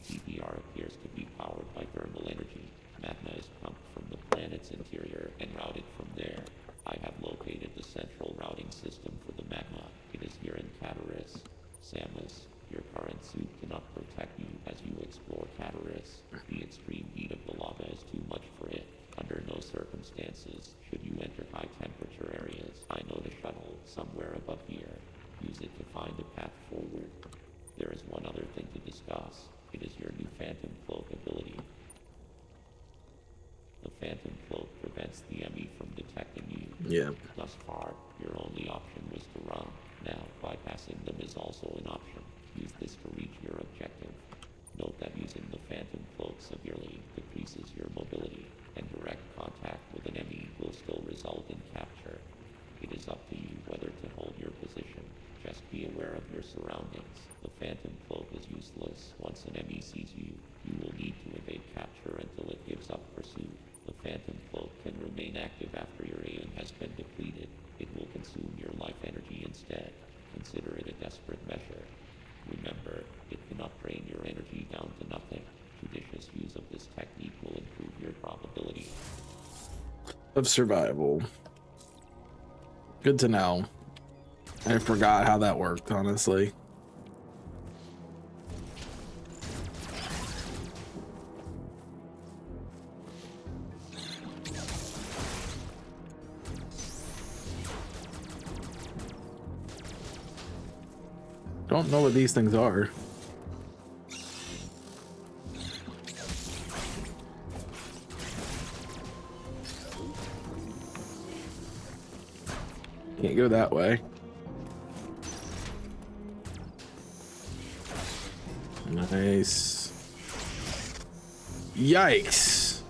CPR appears to be powered by thermal energy. Magma is pumped from the planet's interior and routed from there. I have located the central routing system for the magma. It is here in Cataris. Samus, your current suit cannot protect you as you explore Cataris. The extreme heat of the lava is too much for it. Under no circumstances should you enter high temperature areas. I know the shuttle somewhere above here. Use it to find a path forward. There is one other thing to discuss. It is your new Phantom Cloak ability. The Phantom Cloak prevents the enemy from detecting you. Yeah. Thus far, your only option was to run. Now, bypassing them is also an option. Use this to reach your objective. Note that using the Phantom Cloak severely decreases your mobility, and direct contact with an enemy will still result in capture. It is up to you whether to hold your position. Just be aware of your surroundings. The Phantom Cloak is useless. Once an enemy sees you, you will need to evade capture until it gives up pursuit. The Phantom Cloak can remain active after your aim has been depleted. It will consume your life energy instead. Consider it a desperate measure. Remember, it cannot drain your energy down to nothing. Judicious use of this technique will improve your probability Of survival. Good to know. I forgot how that worked, honestly. Don't know what these things are. Can't go that way. Nice. Yikes.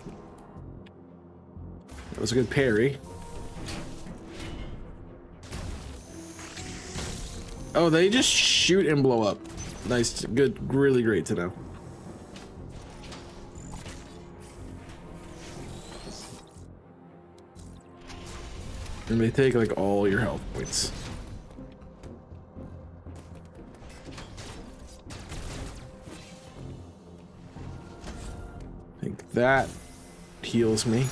That was a good parry. Oh, they just shoot and blow up. Nice, good, really great to know. And they take like all your health points. I think that heals me.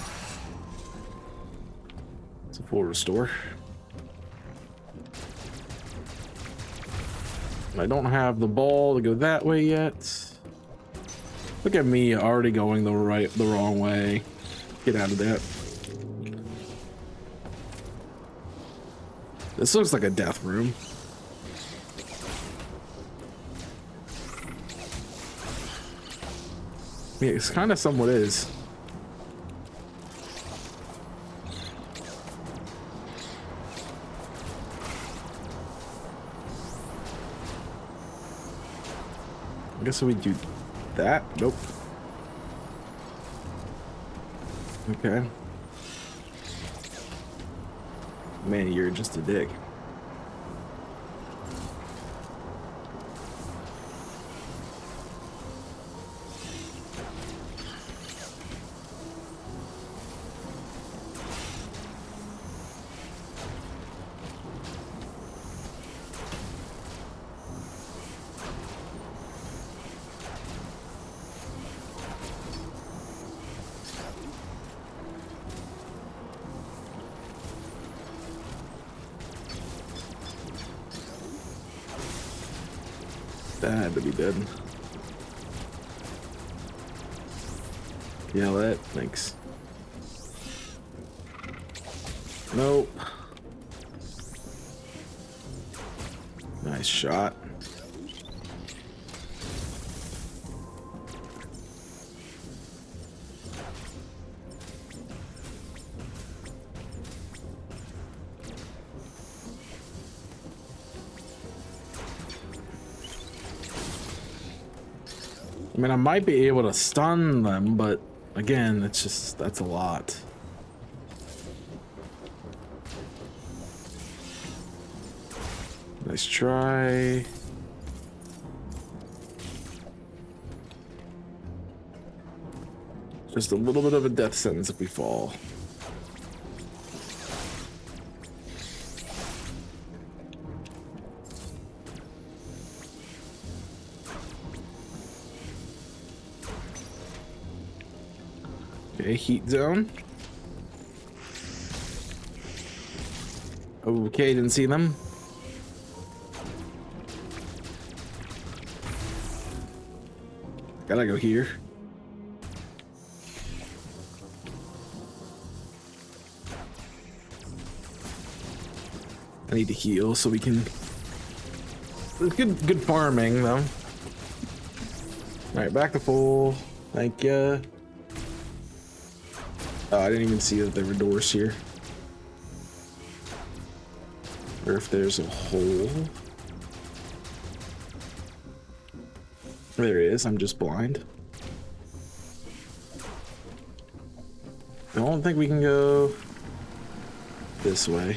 It's a full restore. I don't have the ball to go that way yet. Look at me already going the wrong way. Get out of that. This looks like a death room. Yeah, it's kind of somewhat is. I guess we do that. Nope. Okay. Man, you're just a dick. That had to be dead. Yeah, that. Thanks. Nope. Nice shot. I mean, I might be able to stun them, but again, it's just, that's a lot. Nice try. Just a little bit of a death sentence if we fall. Okay, heat zone. Okay, didn't see them. Gotta go here. I need to heal so we can. It's good farming though. All right, back to full. Thank ya. Oh, I didn't even see that there were doors here. Or if there's a hole. There is. I'm just blind. I don't think we can go this way.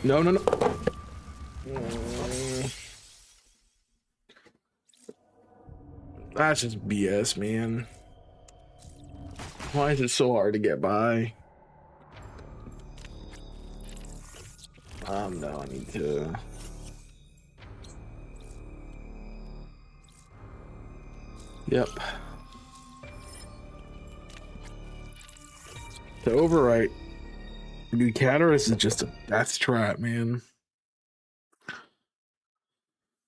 No, no, no. That's just BS, man. Why is it so hard to get by? No, I need to. Yep. To overwrite. Catarus is just a death trap, man.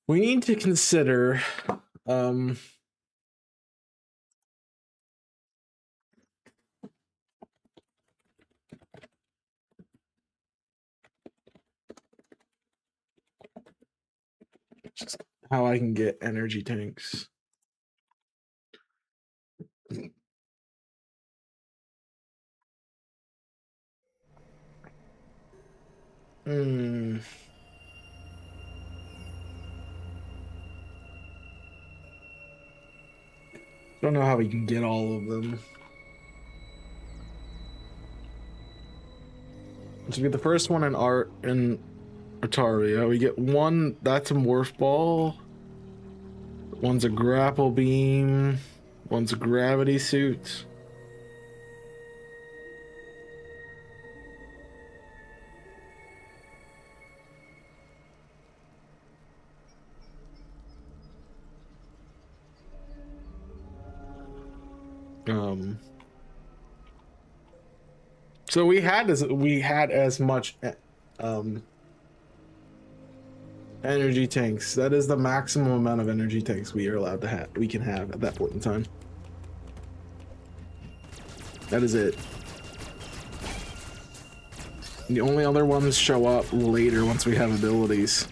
We need to consider just how I can get energy tanks. Don't know how we can get all of them. So we get the first one in art in Ataria. We get one that's a morph ball. One's a grapple beam. One's a gravity suit. So we had as much energy tanks. That is the maximum amount of energy tanks we are allowed to have. We can have at that point in time. That is it. The only other ones show up later once we have abilities.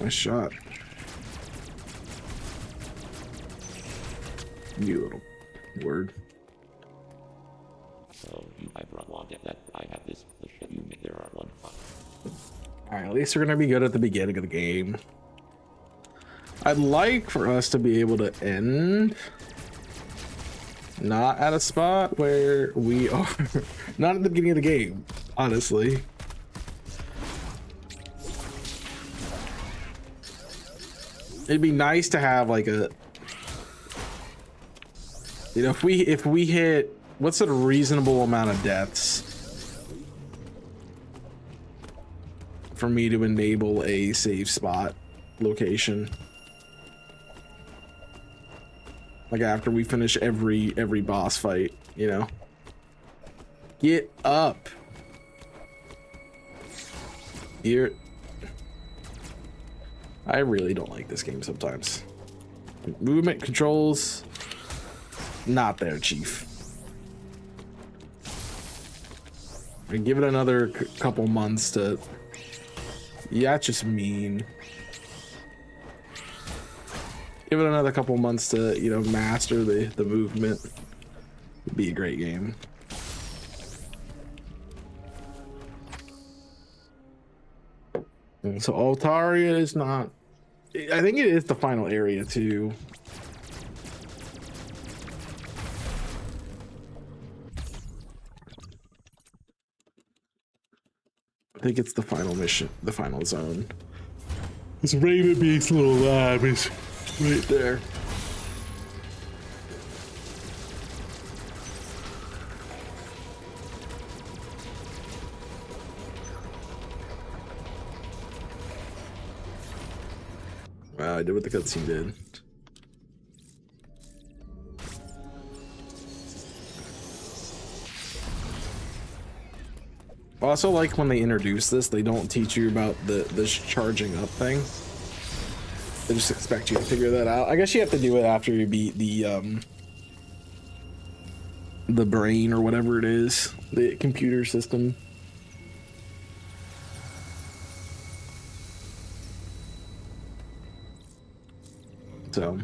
Nice shot. You little word. So you might run on that. I have this. You make there are one. Alright, at least we're gonna be good at the beginning of the game. I'd like for us to be able to end not at a spot where we are not at the beginning of the game, honestly. It'd be nice to have like a, you know, if we hit, what's a reasonable amount of deaths for me to enable a save spot location? Like after we finish every boss fight, you know? Get up. Here. I really don't like this game sometimes. Movement controls. not there, Chief. I give it another couple months to. Yeah, it's just mean. Give it another couple months to, you know, master the movement. It'd be a great game. So Altaria is not. I think it is the final area too. I think it's the final mission, the final zone. This Raven Beast little lab is right there. Wow, I did what the cutscene did. I also like when they introduce this, they don't teach you about the charging up thing. They just expect you to figure that out. I guess you have to do it after you beat the brain or whatever it is, the computer system. So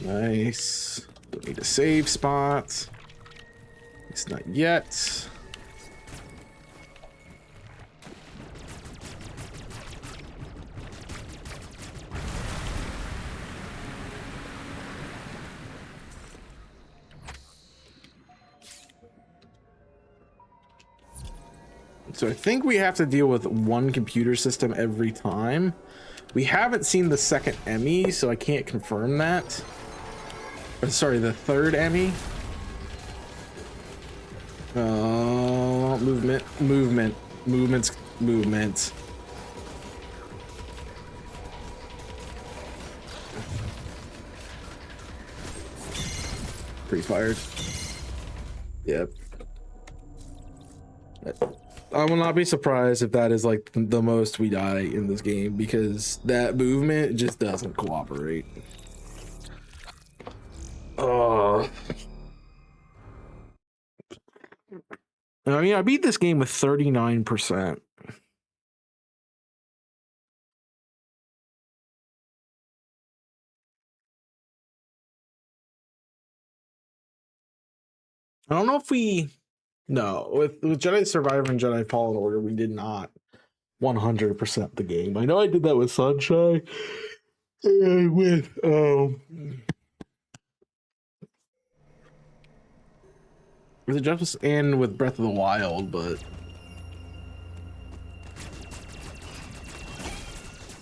nice. Don't need a save spot. It's not yet. So I think we have to deal with one computer system every time. We haven't seen the second Emmy, so I can't confirm that. Or, sorry, the third Emmy. Movement. Pre-fired. Yep. I will not be surprised if that is like the most we die in this game, because that movement just doesn't cooperate. I mean, I beat this game with 39%. I don't know if we. No, with Jedi Survivor and Jedi Fallen Order, we did not 100% the game. I know I did that with Sunshine and with it just and with Breath of the Wild, but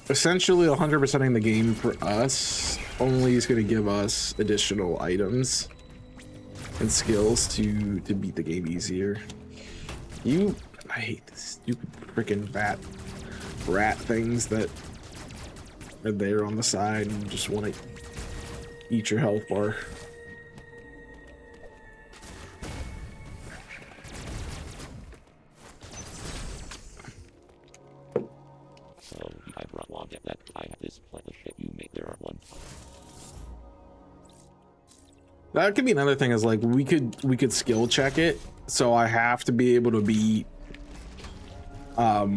essentially 100%ing the game for us only is going to give us additional items and skills to beat the game easier. I hate this stupid freaking rat things that are there on the side and just want to eat your health bar. So I brought one that I have this plan of shit you make there are one. That could be another thing, is like we could skill check it, so I have to be able to beat I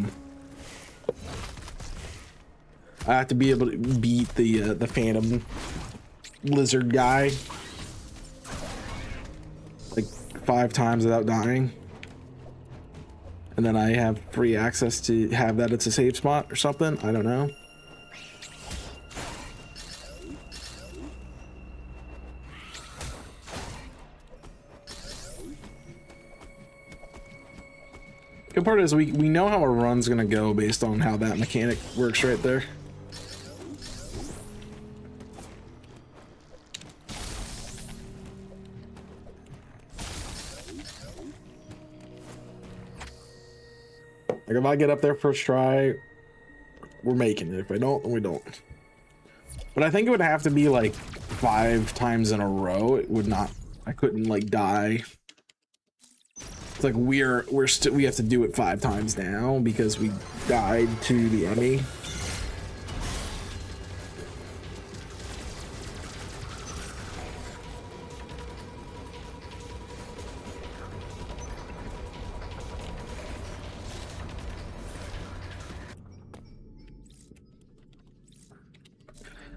have to be able to beat the Phantom Lizard guy like 5 times without dying, and then I have free access to have that it's a save spot or something. I don't know. Good part is we know how a run's gonna go based on how that mechanic works right there. Like if I get up there first try, we're making it. If I don't, then we don't. But I think it would have to be like 5 times in a row. It would not. I couldn't like die It's like we have to do it 5 times now because we died to the enemy.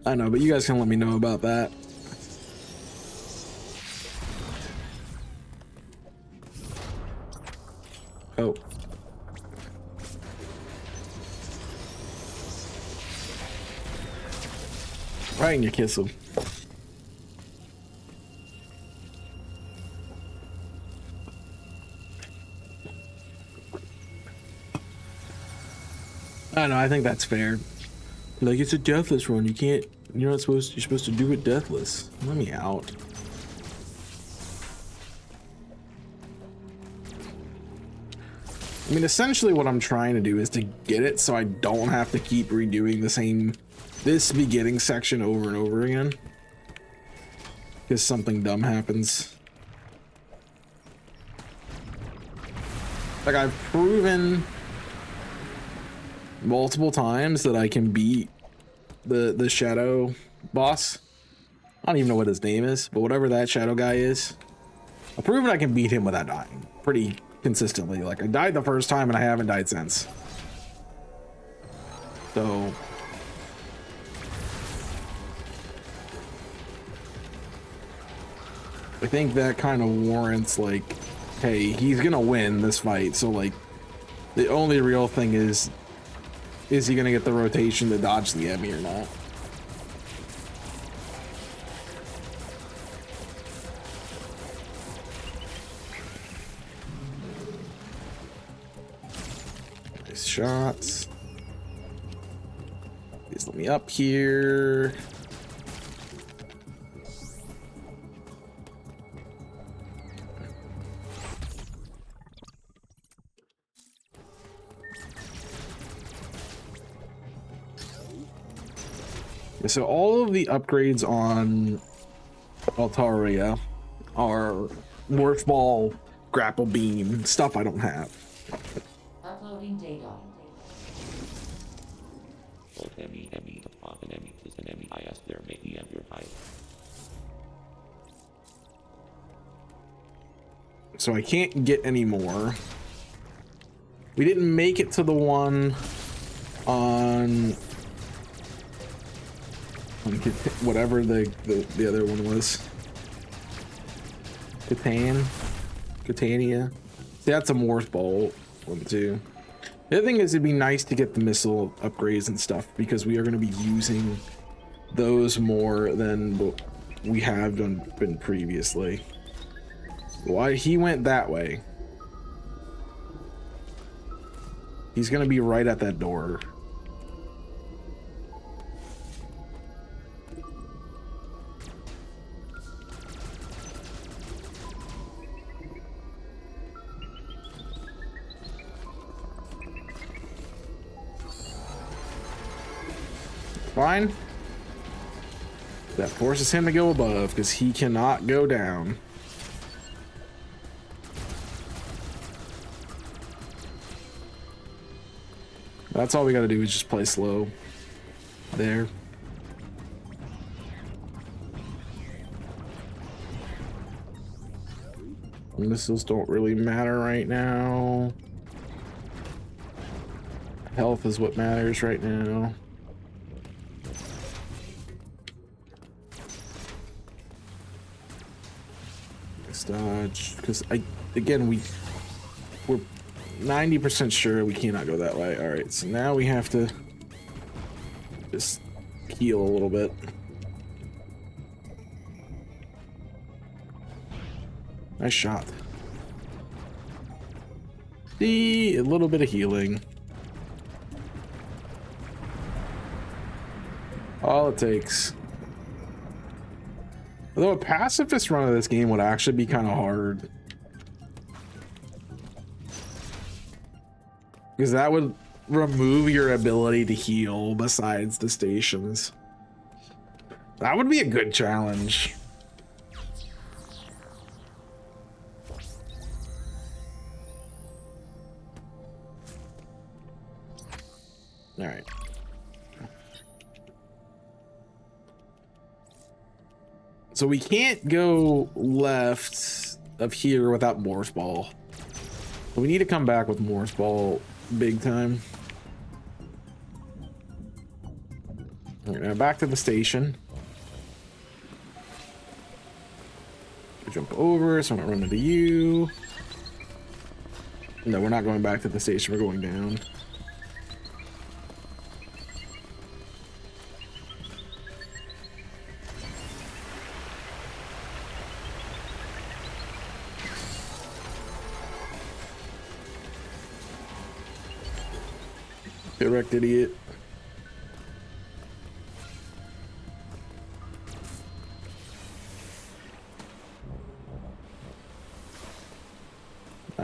I know, but you guys can let me know about that. Oh. Right in your kiss him. I know, I think that's fair. Like, it's a deathless run. You can't, you're supposed to do it deathless. Let me out. I mean, essentially what I'm trying to do is to get it so I don't have to keep redoing this beginning section over and over again. Because something dumb happens. Like, I've proven multiple times that I can beat the shadow boss. I don't even know what his name is, but whatever that shadow guy is, I've proven I can beat him without dying pretty consistently. Like, I died the first time and I haven't died since. So I think that kind of warrants, like, hey, he's gonna win this fight, so like the only real thing is he gonna get the rotation to dodge the enemy or not? Nice shots. Please let me up here. So all of the upgrades on Altaria are Morph Ball, Grapple Beam, stuff I don't have. Uploading data. Both enemy upon an enemy is an enemy IS there may be under high. So I can't get any more. We didn't make it to the one on whatever the other one was. Catania. See, that's a Morph Ball one too. The other thing is, it'd be nice to get the missile upgrades and stuff because we are going to be using those more than what we have been previously. Why he went that way? He's going to be right at that door. Fine. That forces him to go above because he cannot go down. That's all we got to do is just play slow. There. Missiles don't really matter right now. Health is what matters right now. Dodge, because we're 90% sure we cannot go that way. All right, so now we have to just heal a little bit. Nice shot. See, a little bit of healing. All it takes. Although a pacifist run of this game would actually be kind of hard. Because that would remove your ability to heal besides the stations. That would be a good challenge. So we can't go left of here without Morse Ball. We need to come back with Morse Ball big time. All right, now back to the station. Jump over so I don't run into you. No, we're not going back to the station. We're going down. Get wrecked, idiot.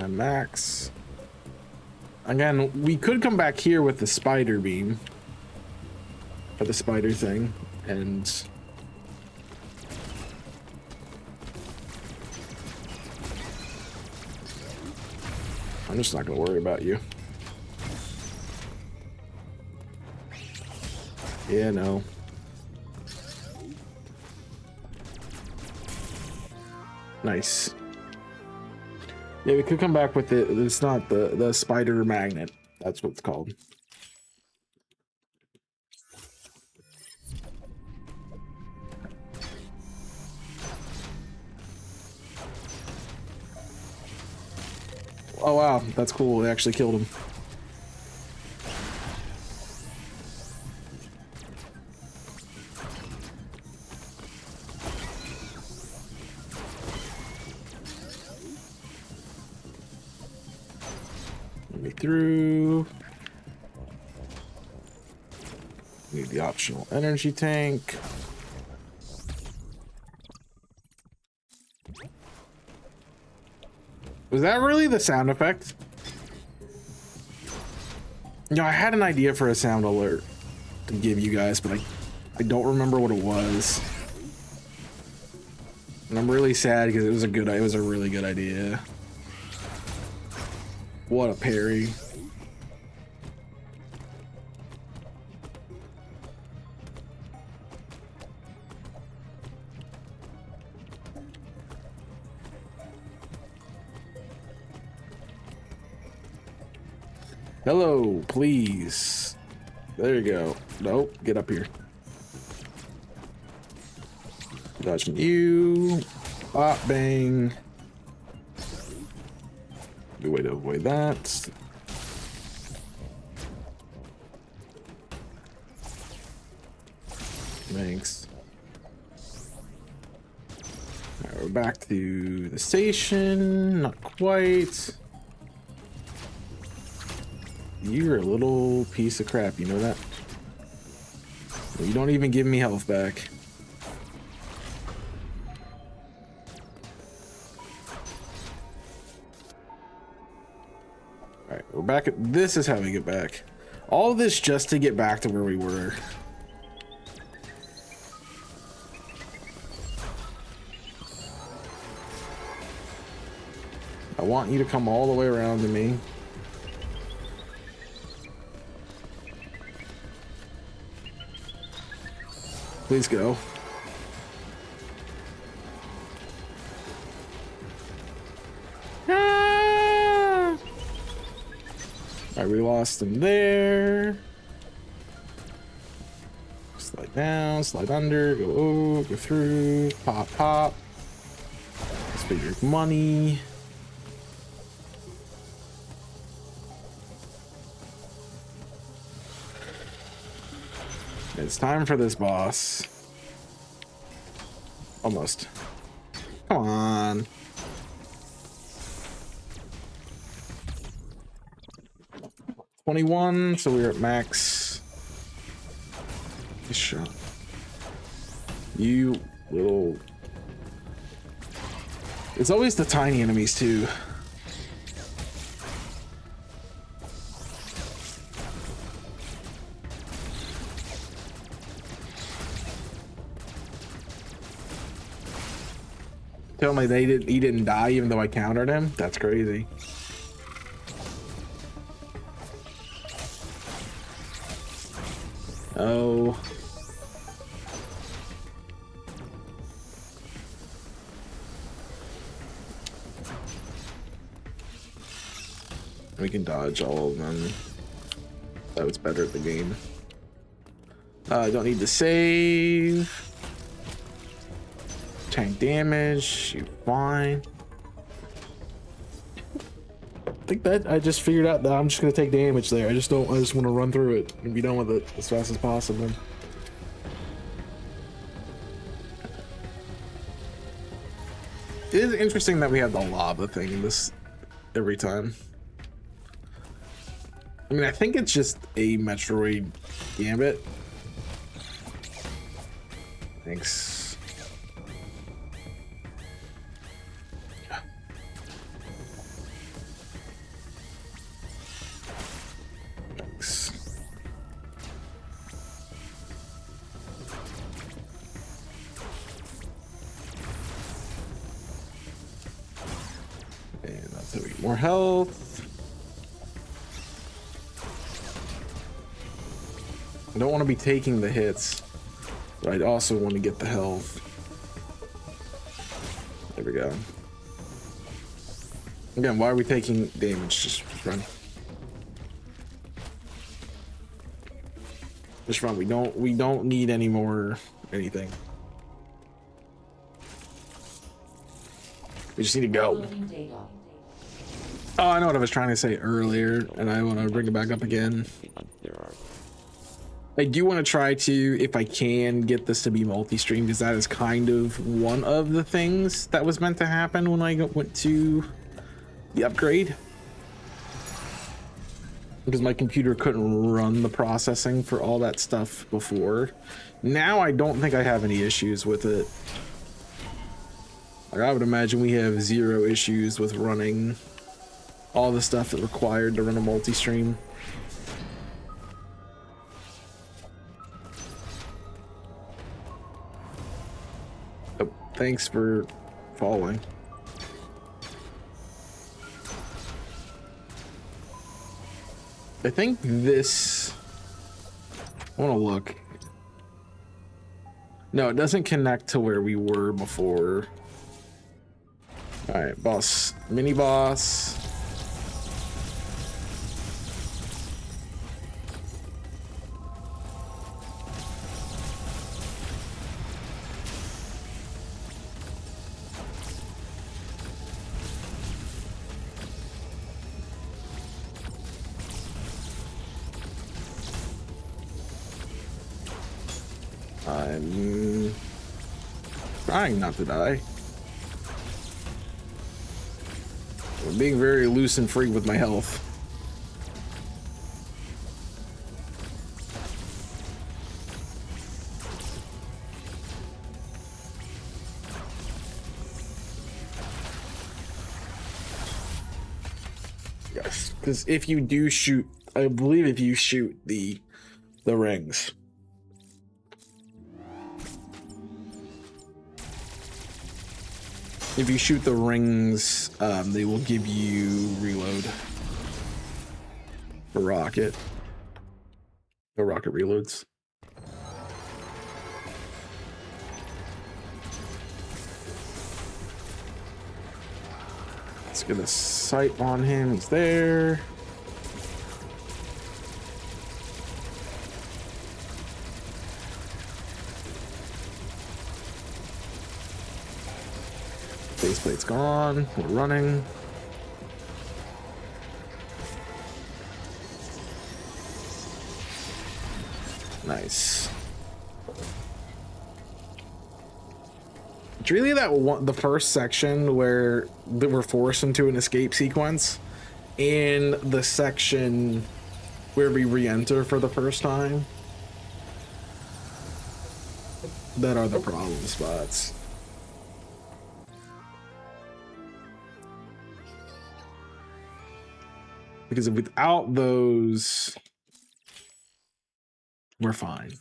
Max. Again, we could come back here with the spider beam. Or the spider thing. And... I'm just not going to worry about you. Yeah, no. Nice. Yeah, we could come back with it. It's not the spider magnet. That's what it's called. Oh wow, that's cool. They actually killed him. Through. Need the optional energy tank. Was that really the sound effect? You know, I had an idea for a sound alert to give you guys, but I don't remember what it was. And I'm really sad because it was a really good idea. What a parry. Hello, please. There you go. Nope, get up here. Dodging you. Bop, bang. Good way to avoid that. Thanks. All right, we're back to the station. Not quite. You're a little piece of crap, you know that? You don't even give me health back. Alright, we're back at... This is how we get back. All of this just to get back to where we were. I want you to come all the way around to me. Please go. Ah! Alright, we lost him there. Slide down, slide under, go over, go through, pop, pop. Let's pay your money. It's time for this boss. Almost. Come on. $21, so we're at max. Nice shot. You little... It's always the tiny enemies too. Tell me he didn't die even though I countered him? That's crazy. Oh. We can dodge all of them. That was better at the game. Don't need to save. Tank damage, you fine. I think that I just figured out that I'm just gonna take damage there. I just want to run through it and be done with it as fast as possible. It is interesting that we have the lava thing in this every time. I mean, I think it's just a Metroid Gambit. Thanks. Thanks. And that's how we get more health. I don't want to be taking the hits, but I also want to get the health. There we go. Again, why are we taking damage? Just run. Just run. We don't need any more anything. We just need to go. Uploading data. Oh, I know what I was trying to say earlier, and I want to bring it back up again. There are I do want to try to, if I can, get this to be multi-stream, because that is kind of one of the things that was meant to happen when I went to the upgrade. Because my computer couldn't run the processing for all that stuff before. Now I don't think I have any issues with it. Like, I would imagine we have 0 issues with running all the stuff that required to run a multi-stream. Oh, thanks for following. I think this, I want to look. No, it doesn't connect to where we were before. All right, boss, mini boss. I'm trying not to die. I'm being very loose and free with my health. Yes, because if you do shoot, I believe if you shoot the rings. If you shoot the rings, they will give you reload for rocket. The rocket reloads. Let's get a sight on him. He's there. Faceplate's gone. We're running. Nice. It's really that one, the first section where we're forced into an escape sequence, and the section where we re-enter for the first time, that are the problem spots. Because without those, we're fine.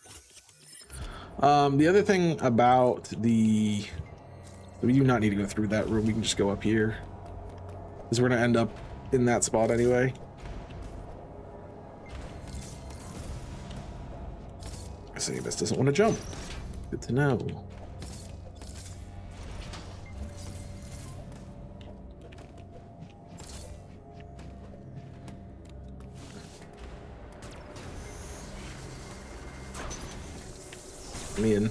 The other thing about we do not need to go through that room. We can just go up here, because we're gonna end up in that spot anyway. I say this doesn't want to jump. Good to know. Me in.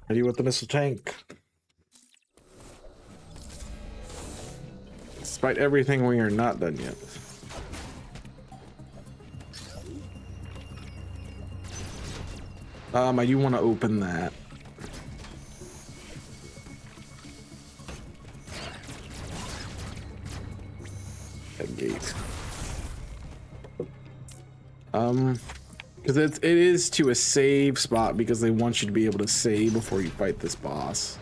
Ready with the missile tank. Despite everything, we are not done yet. I do want to open that. That gate. Because it is to a save spot because they want you to be able to save before you fight this boss.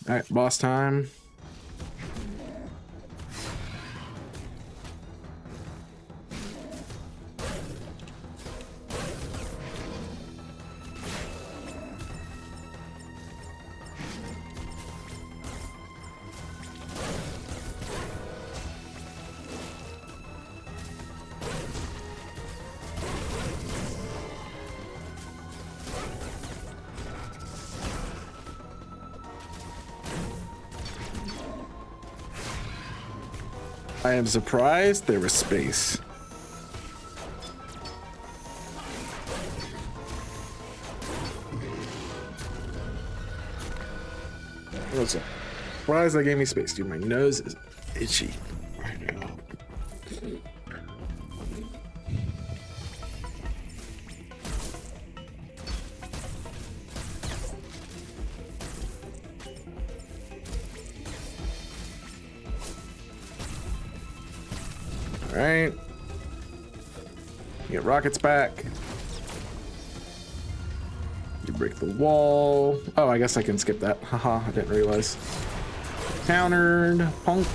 All right, boss time. I am surprised there was space. What's up? Surprised that gave me space, dude. My nose is itchy right now. All right. Get rockets back. You break the wall. Oh, I guess I can skip that. Haha, I didn't realize. Countered, punk.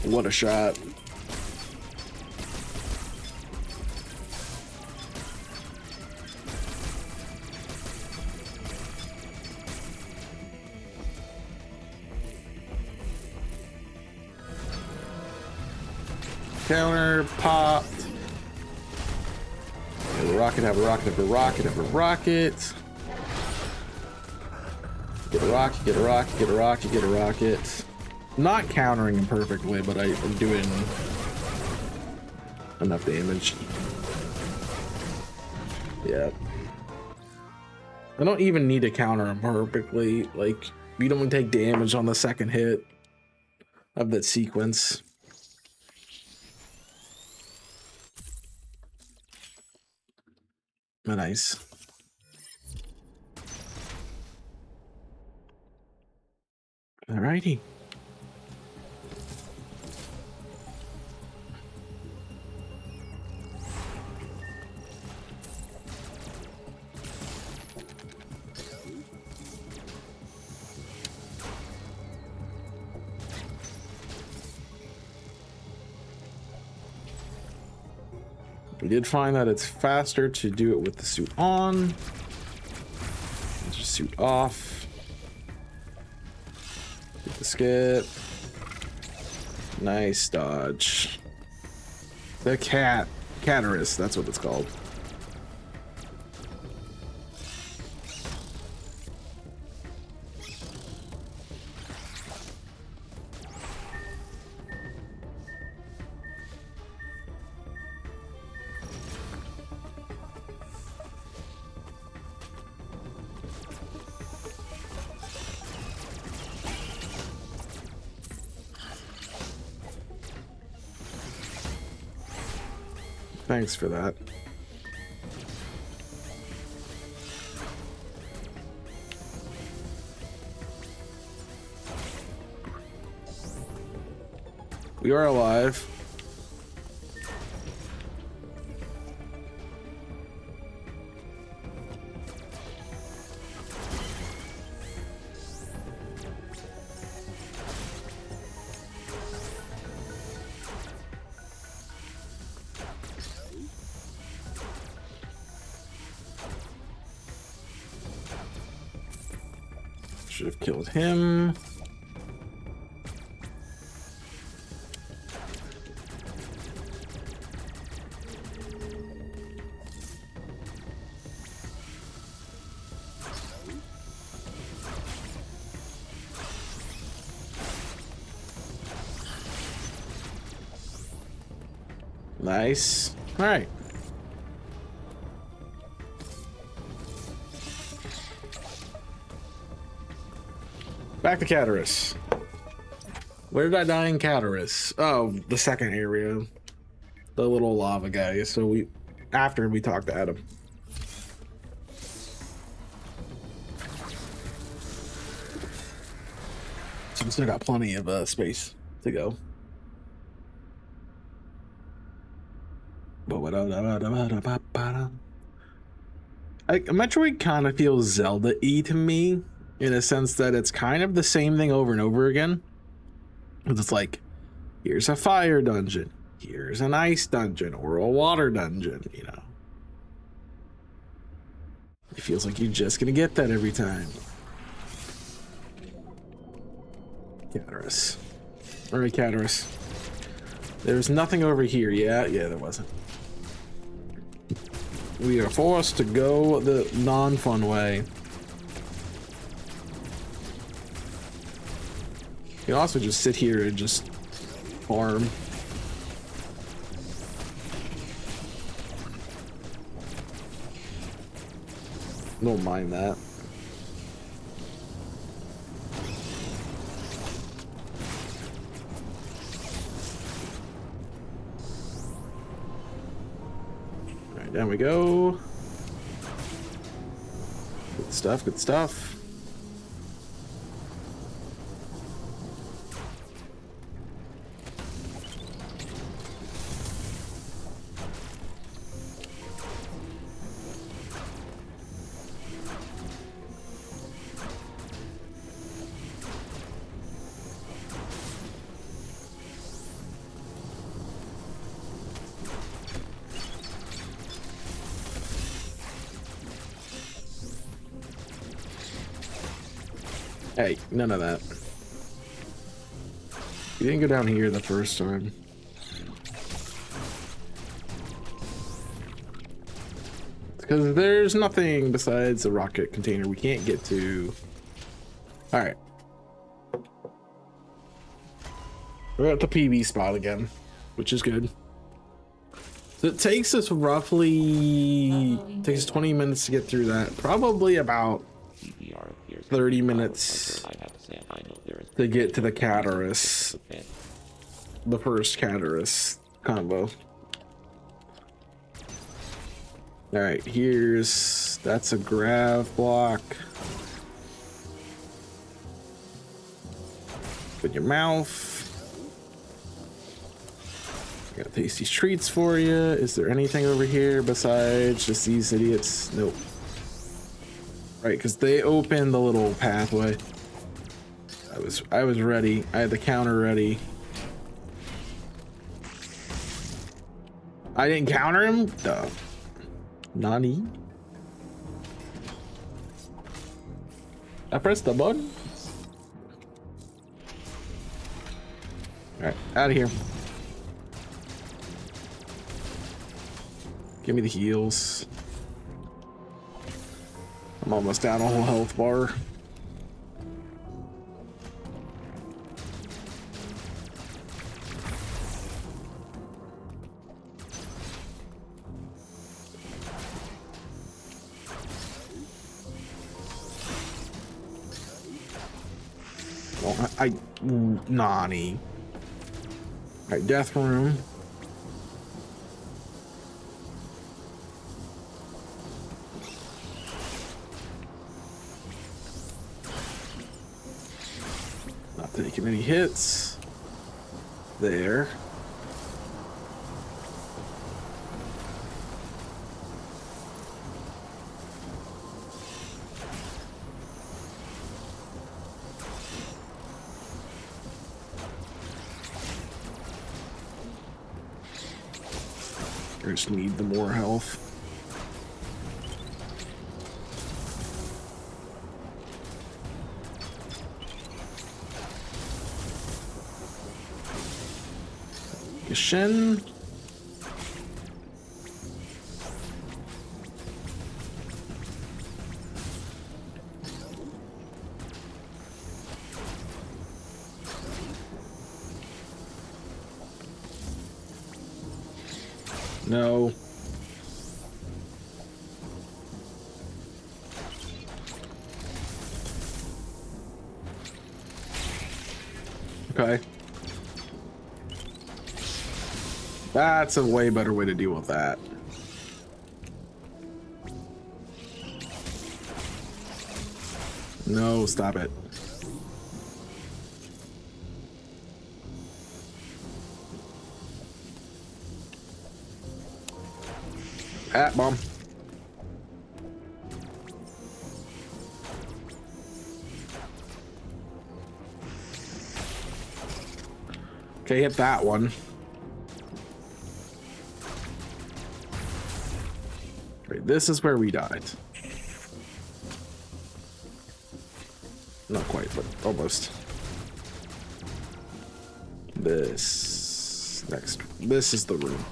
What a shot. Counter, popped. Have a rocket, have a rocket, have a rocket, have a rocket. Get a rocket, get a rocket, get a rocket, get a rocket. Not countering him perfectly, but I'm doing enough damage. Yeah. I don't even need to counter him perfectly. Like, you don't take damage on the second hit of that sequence. Nice. Alrighty. We did find that it's faster to do it with the suit on. Just suit off. Get the skip. Nice dodge. The Catarus, that's what it's called. Thanks for that. We are alive. Should have killed him. Nice. All right. Back to Cataris. Where did I die in Cataris? Oh, the second area. The little lava guy. So after we talked to Adam. So we still got plenty of space to go. Metroid kind of feels Zelda-y to me, in a sense that it's kind of the same thing over and over again. It's like, here's a fire dungeon, here's an ice dungeon, or a water dungeon, you know. It feels like you're just gonna get that every time. Cataris. Alright, Cataris. There's nothing over here. Yeah, there wasn't. We are forced to go the non-fun way. You can also just sit here and just farm. Don't mind that. Alright, down we go. Good stuff, good stuff. Hey, none of that. You didn't go down here the first time. Because there's nothing besides the rocket container we can't get to. Alright. We're at the PB spot again, which is good. So it takes us roughly 20 minutes to get through that. Probably about 30 minutes to get to the Cataris, the first Cataris combo. All right, that's a grav block. Put your mouth. I got tasty treats for you. Is there anything over here besides just these idiots? Nope. Right, because they opened the little pathway. I was ready. I had the counter ready. I didn't counter him? Duh. Nani? I pressed the button? Alright, out of here. Give me the heals. I'm almost down a whole health bar. Well, Nani. Alright, death room. Not taking any hits. There. I just need the more health. Shin. No. Okay. That's a way better way to deal with that. No, stop it. At bomb. Okay, hit that one. Right, this is where we died. Not quite, but almost. This next. This is the room.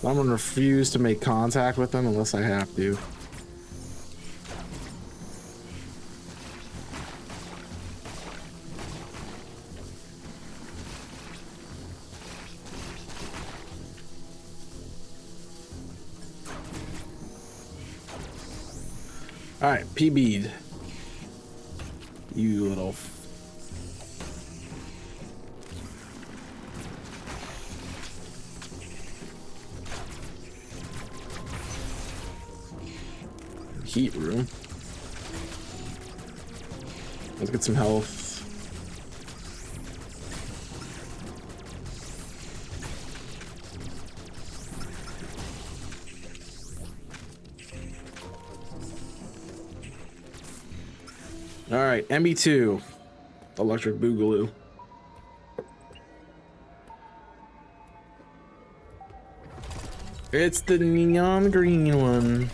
I'm gonna refuse to make contact with them unless I have to. All right, PB'd. You little. Heat room. Let's get some health. All right, MB2, Electric Boogaloo. It's the neon green one.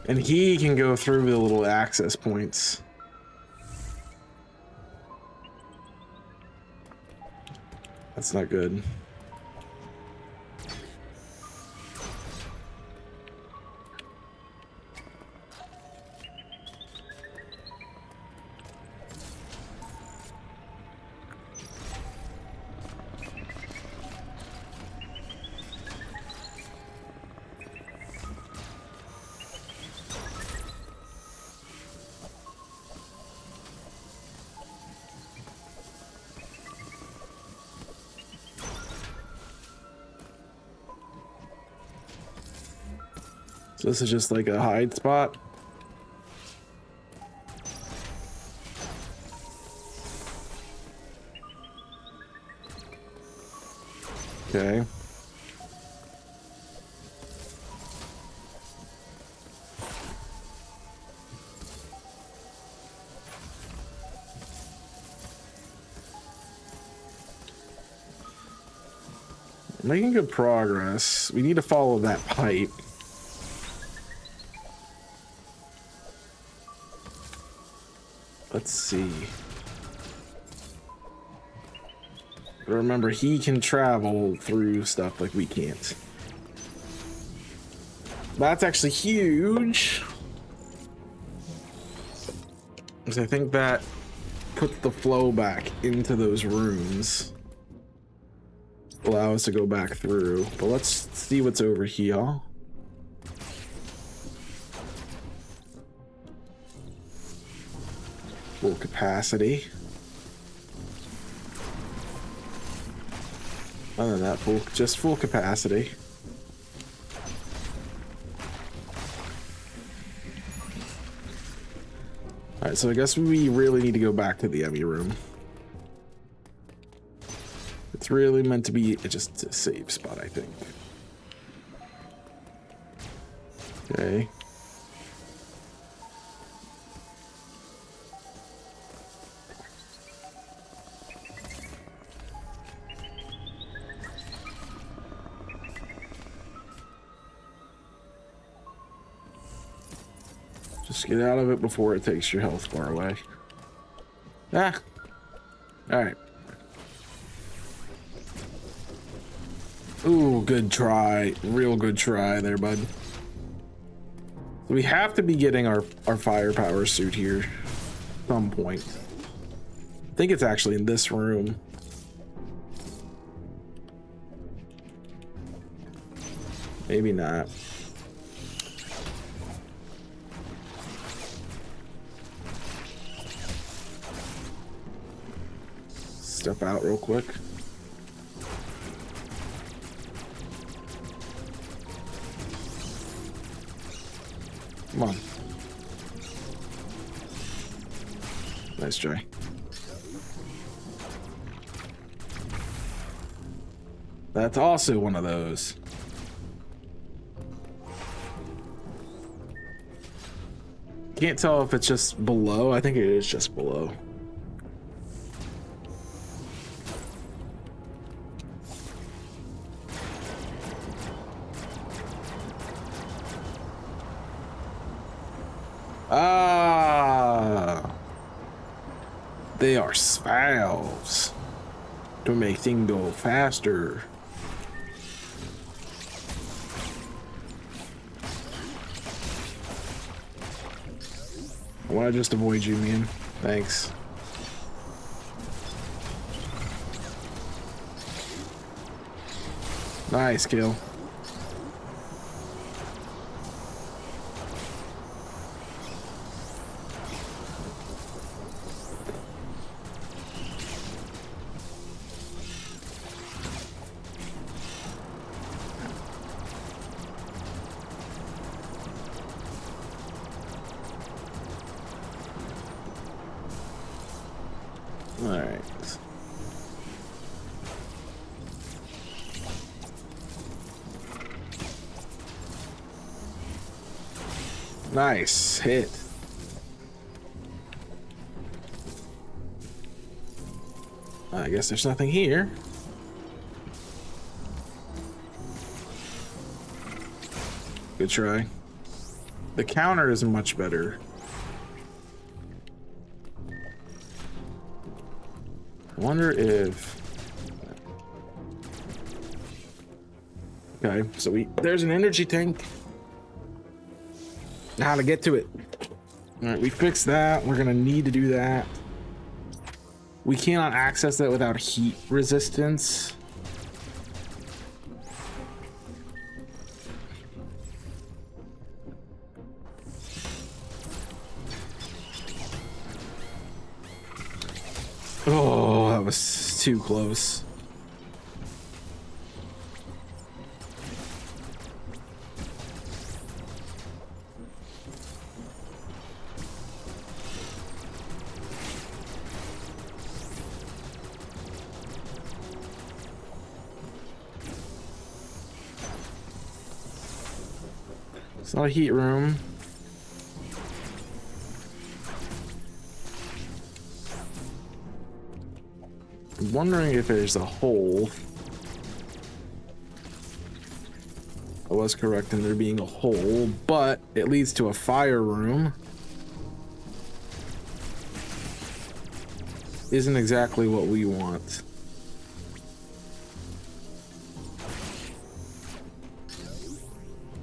And he can go through the little access points. That's not good. So this is just like a hide spot. Okay. Making good progress. We need to follow that pipe. Let's see. But remember, he can travel through stuff like we can't. That's actually huge. Because I think that puts the flow back into those rooms. Allow us to go back through. But let's see what's over here. Full capacity. Other than that, just full capacity. Alright, so I guess we really need to go back to the Emmy room. It's really meant to be just a safe spot, I think. Okay. Just get out of it before it takes your health bar away. Ah. Alright. Ooh, good try. Real good try there, bud. We have to be getting our firepower suit here at some point. I think it's actually in this room. Maybe not. Step out real quick. Come on. Nice try. That's also one of those. Can't tell if it's just below. I think it is just below. Ah, they are valves to make things go faster. I want to just avoid you, man. Thanks. Nice kill. Nice hit. I guess there's nothing here. Good try. The counter is much better. I wonder if... Okay, so there's an energy tank. How to get to it. All right, we fixed that. We're gonna need to do that. We cannot access that without heat resistance. Oh, that was too close. It's not a heat room. I'm wondering if there's a hole. I was correct in there being a hole, but it leads to a fire room. Isn't exactly what we want.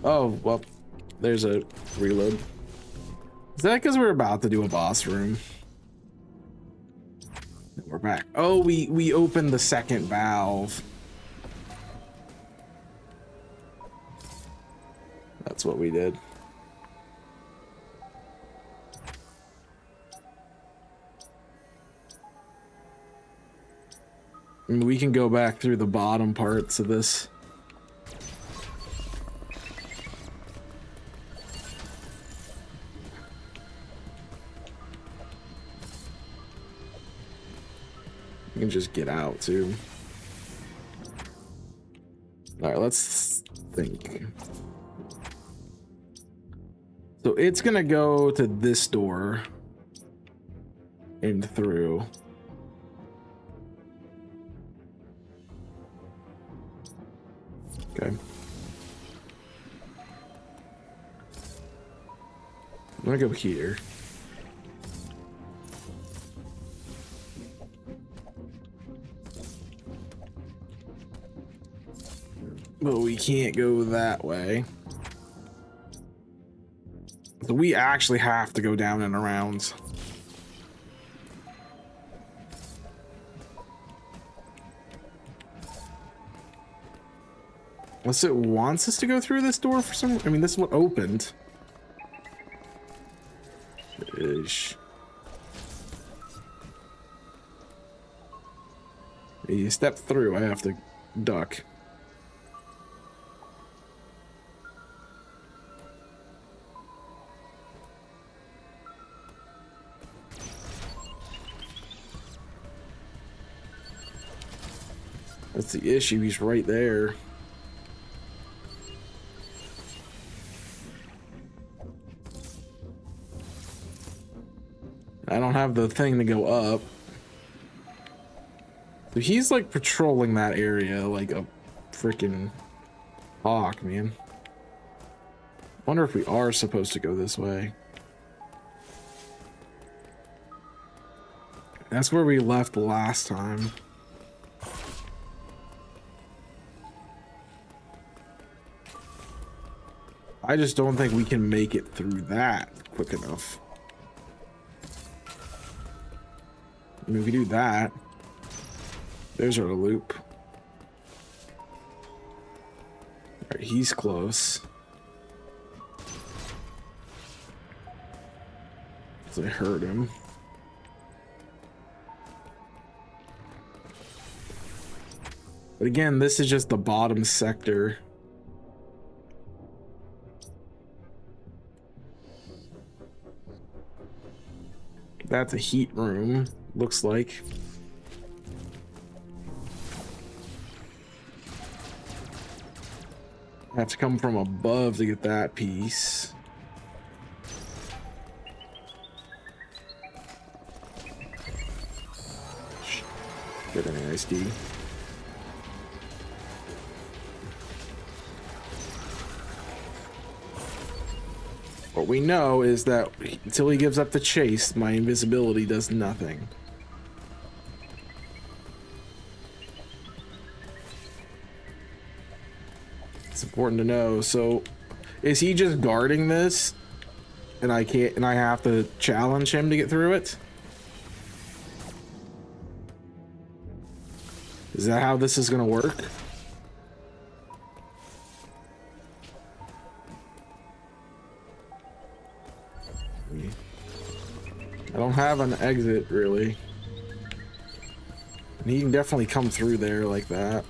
Oh, well, there's a reload. Is that because we're about to do a boss room? We're back. Oh, we opened the second valve. That's what we did. I mean, we can go back through the bottom parts of this. You can just get out too. All right, let's think. So it's gonna go to this door and through. Okay. I'm gonna go here. But we can't go that way. So we actually have to go down and around. Unless it wants us to go through this door for some... I mean, this is what opened. Ish. You step through, I have to duck. That's the issue, he's right there. I don't have the thing to go up. So he's like patrolling that area like a freaking hawk, man. Wonder if we are supposed to go this way. That's where we left last time. I just don't think we can make it through that quick enough. I mean, we do that. There's our loop. Alright, he's close. So I heard him. But again, this is just the bottom sector. That's a heat room, looks like. I have to come from above to get that piece. Get an ASD. What we know is that until he gives up the chase, my invisibility does nothing. It's important to know. So, is he just guarding this, and I can't, and I have to challenge him to get through it? Is that how this is gonna work? I don't have an exit really. And he can definitely come through there like that.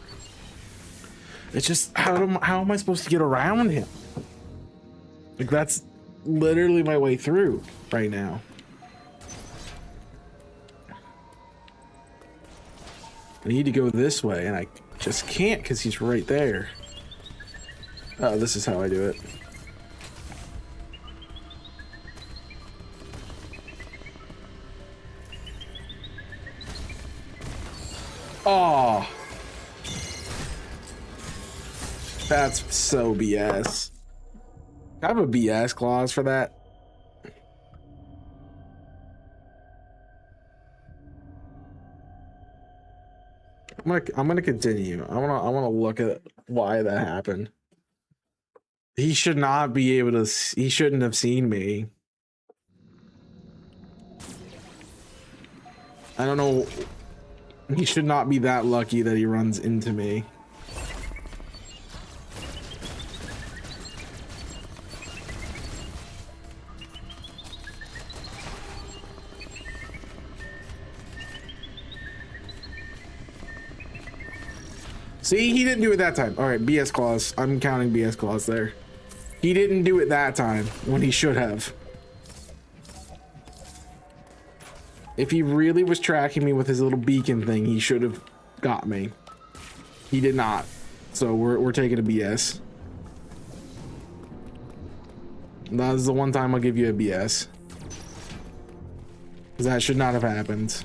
It's just how am I supposed to get around him? Like that's literally my way through right now. I need to go this way and I just can't because he's right there. Oh, this is how I do it. Oh, that's so BS. I have a BS clause for that. I'm gonna continue. I wanna look at why that happened. He should not be able to. He shouldn't have seen me. I don't know. He should not be that lucky that he runs into me. See, he didn't do it that time. All right, BS clause. I'm counting BS clause there. He didn't do it that time when he should have. If he really was tracking me with his little beacon thing, he should have got me. He did not. So we're taking a BS. That is the one time I'll give you a BS. Because that should not have happened.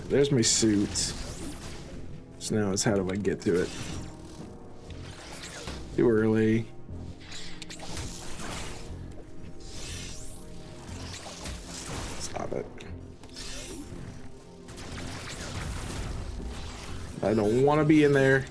There's my suit. So now it's how do I get to it? Too early. Stop it. I don't want to be in there.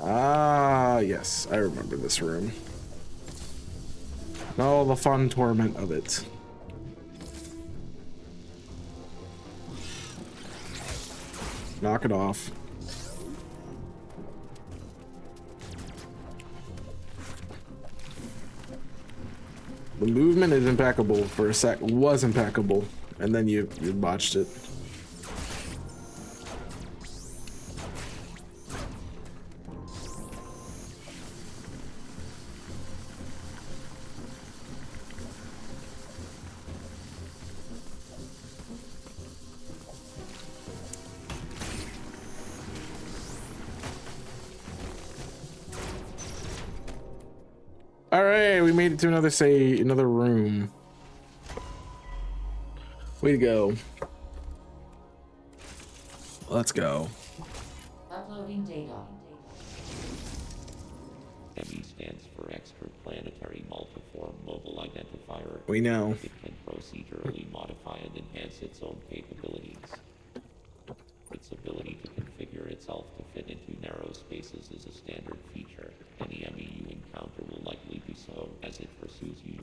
Ah, yes, I remember this room. Oh, the fun torment of it. Knock it off. The movement is impeccable for a sec. Was impeccable, and then you botched it. All right, we made it to another room. Way to go. Let's go. Uploading data. ME stands for Extraplanetary Multiform Mobile Identifier. We know. It can procedurally modify and enhance its own capabilities. Its ability to configure itself to fit into narrow spaces is a standard feature. Any ME you encounter will likely do so as it pursues you.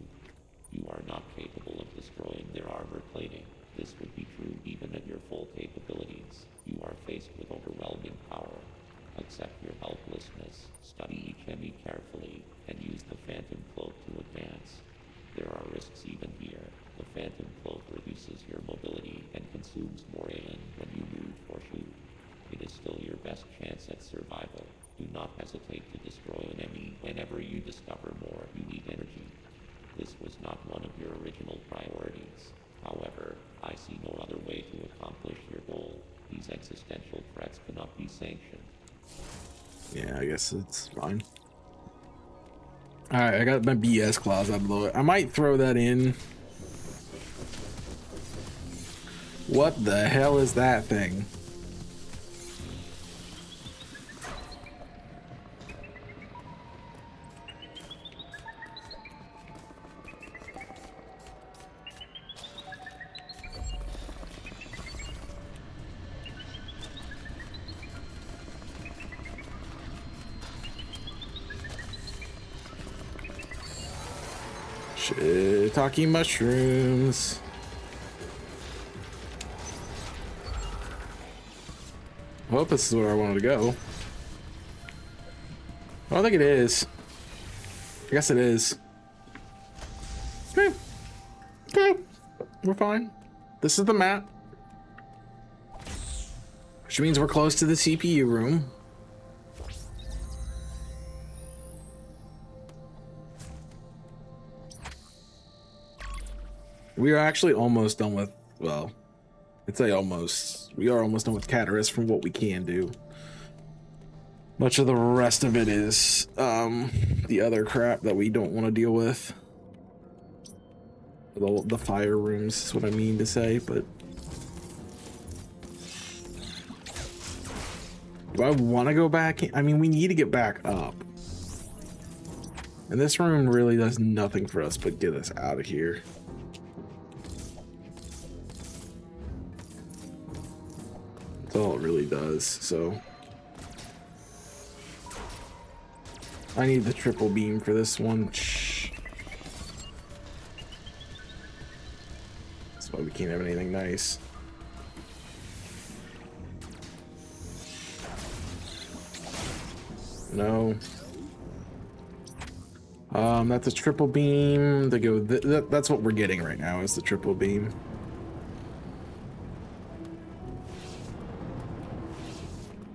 You are not capable of destroying their armor plating. This would be true even at your full capabilities. You are faced with overwhelming power. Accept your helplessness, study each ME carefully, and use the Phantom Cloak to advance. There are risks even here. The Phantom Cloak reduces your mobility and consumes more AN when you move or shoot. It is still your best chance at survival. Do not hesitate to destroy an ME whenever you discover more. You need energy. This was not one of your original priorities. However, I see no other way to accomplish your goal. These existential threats cannot be sanctioned. Yeah, I guess it's fine. All right, I got my BS clause out of the way. I might throw that in. What the hell is that thing? Shiitake mushrooms. I hope this is where I wanted to go. I don't think it is. I guess it is. Okay. Okay. We're fine. This is the map. Which means we're close to the CPU room. We are actually almost done with, well, I'd say almost. We are almost done with Cataris from what we can do. Much of the rest of it is the other crap that we don't want to deal with. The fire rooms is what I mean to say, but Do I want to go back? I mean, we need to get back up. And this room really does nothing for us but get us out of here. That's all it really does, so. I need the triple beam for this one. Shh. That's why we can't have anything nice. No. That's a triple beam to go. That's what we're getting right now is the triple beam.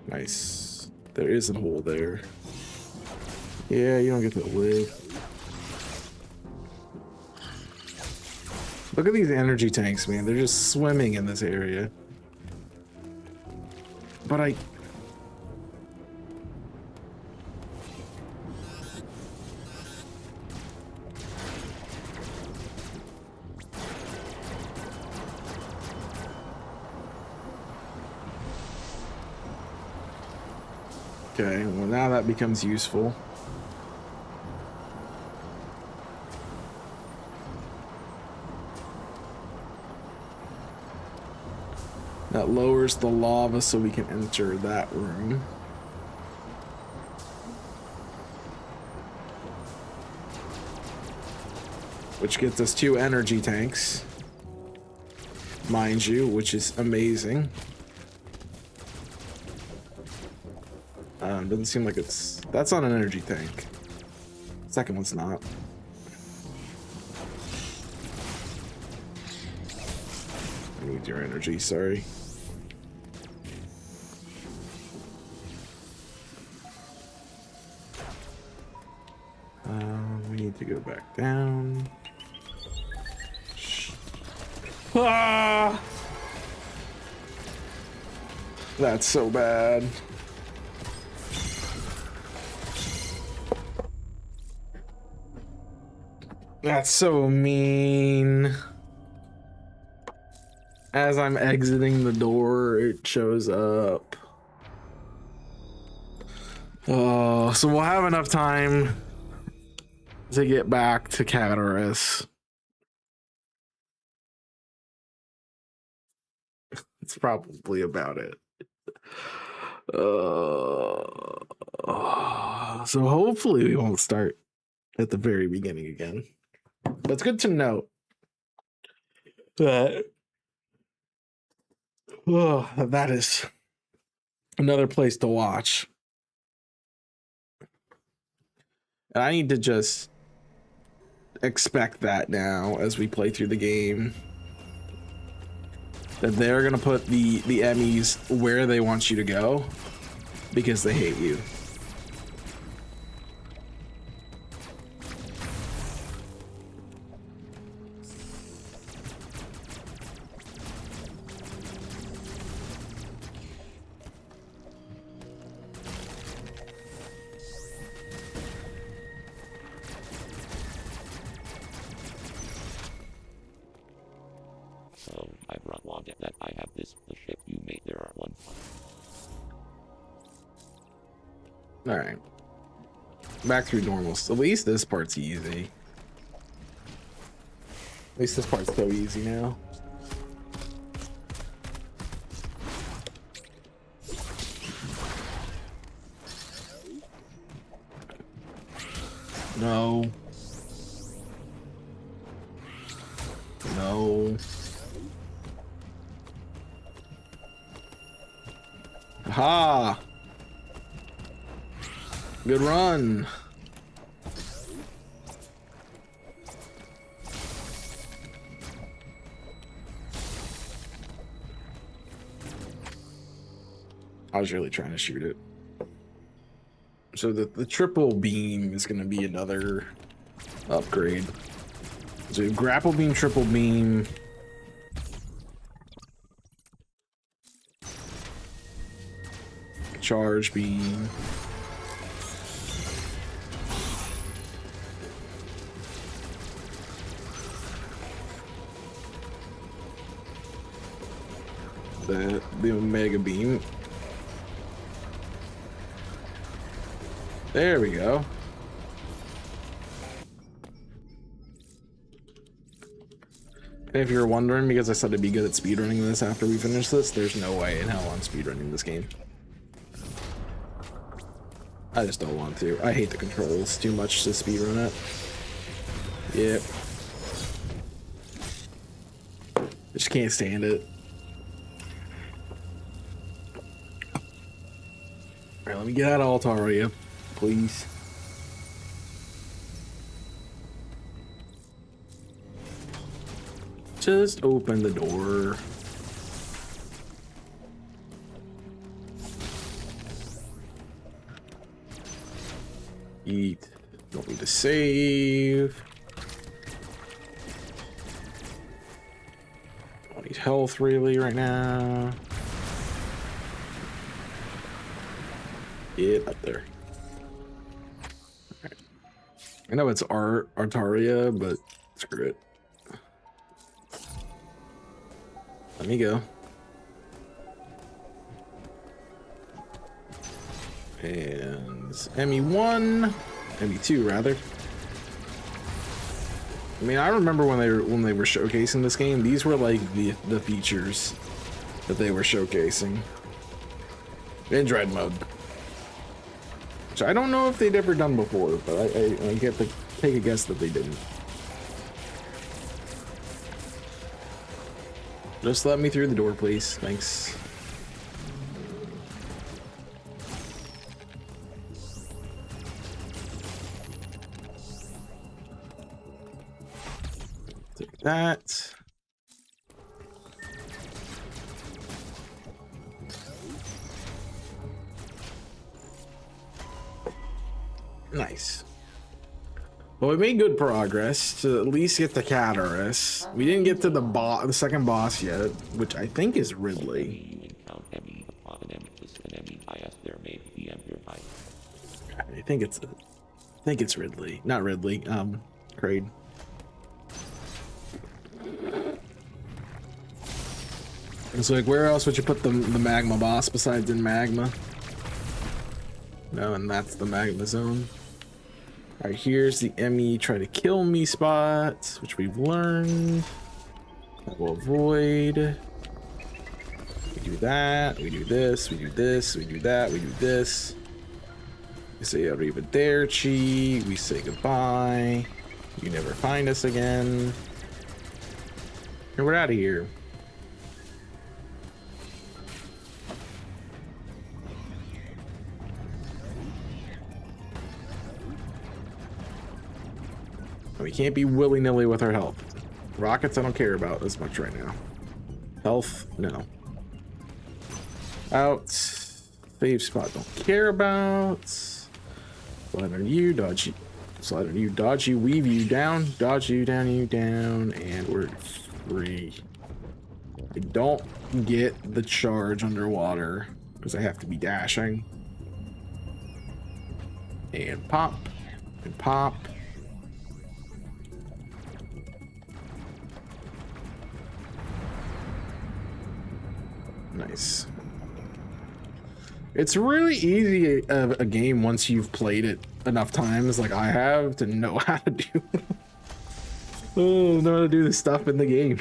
Nice. There is a hole there. Yeah, you don't get to live. Look at these energy tanks, man. They're just swimming in this area. But I... Okay, well now that becomes useful. That lowers the lava so we can enter that room. Which gets us 2 energy tanks. Mind you, which is amazing. Doesn't seem like it's... That's not an energy tank. Second one's not. I need your energy, sorry. We need to go back down. Ah! That's so bad. That's so mean. As I'm exiting the door, it shows up. Oh, so we'll have enough time to get back to Cataris. It's probably about it. So hopefully we won't start at the very beginning again. But it's good to note that that is another place to watch. And I need to just expect that now as we play through the game. That they're gonna put the Emmys where they want you to go because they hate you. So I've run logged that I have this the ship you made there are one. All right, back through normal. At least this part's easy. At least this part's so easy now. No. No. Ha! Good run. I was really trying to shoot it. So the triple beam is going to be another upgrade. So grapple beam, triple beam. Charge beam. The Omega beam. There we go. And if you're wondering, because I said I'd be good at speedrunning this after we finish this, there's no way in hell I'm speedrunning this game. I just don't want to. I hate the controls too much to speedrun it. Yep. I just can't stand it. Alright, let me get out of Altaria, please. Just open the door. Eat. Don't need to save. Don't need health really right now. Get up there. Right. I know it's Altaria, but screw it. Let me go. And ME1, ME2 rather. I mean, I remember when they were showcasing this game, these were like the features that they were showcasing in Dread mode. Which I don't know if they'd ever done before, but I get to take a guess that they didn't. Just let me through the door, please. Thanks. Take that. Nice. Well, we made good progress to at least get to Cataris. We didn't get to the second boss yet, which I think is Ridley. You encounter ME upon an ME bias, there may be empire. I think it's Ridley, not Ridley. Kraid. It's like, where else would you put the magma boss besides in magma? No, and that's the magma zone. All right, here's the ME try to kill me spot, which we've learned. That will avoid. We do that, we do this, we do this, we do that, we do this. We say arrivederci, we say goodbye. You never find us again. And we're out of here. We can't be willy-nilly with our health. Rockets I don't care about as much right now. Health, no. Out. Save spot don't care about. Slide on you, dodge you. Slide on you, dodge you, weave you down, dodge you down, and we're free. I don't get the charge underwater because I have to be dashing. And pop. And pop. Nice. It's really easy a game once you've played it enough times, like I have, to know how to do. Know how to do the stuff in the game.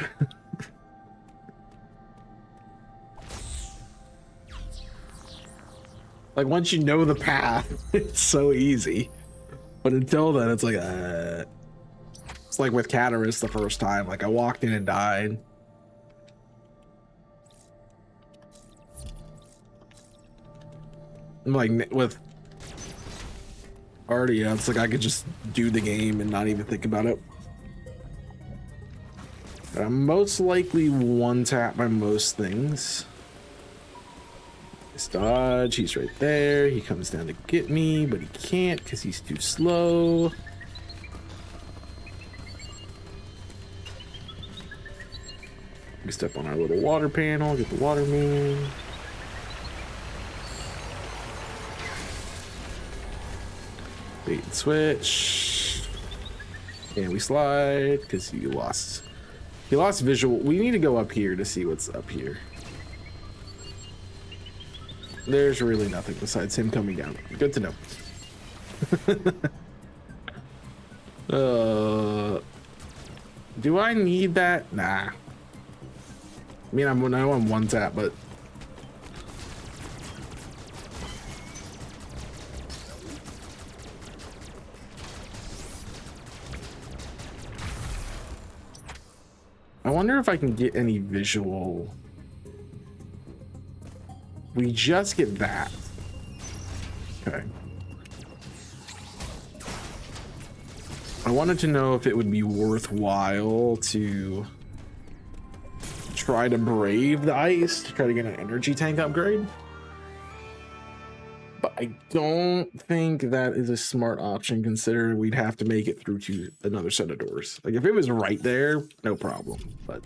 Like once you know the path, it's so easy. But until then, it's like it's like with Cataris the first time. Like I walked in and died. Like with Ardia, it's like I could just do the game and not even think about it. But I'm most likely one tap by most things. This dodge, he's right there. He comes down to get me, but he can't because he's too slow. We step on our little water panel, get the water moon. Bait and switch, and we slide because he lost visual. We need to go up here to see what's up here. There's really nothing besides him coming down. Good to know. Do I need that? Nah. I mean, I know I'm one tap, but I wonder if I can get any visual. We just get that. Okay. I wanted to know if it would be worthwhile to try to brave the ice to try to get an energy tank upgrade. But I don't think that is a smart option, considering we'd have to make it through to another set of doors. Like if it was right there, no problem. But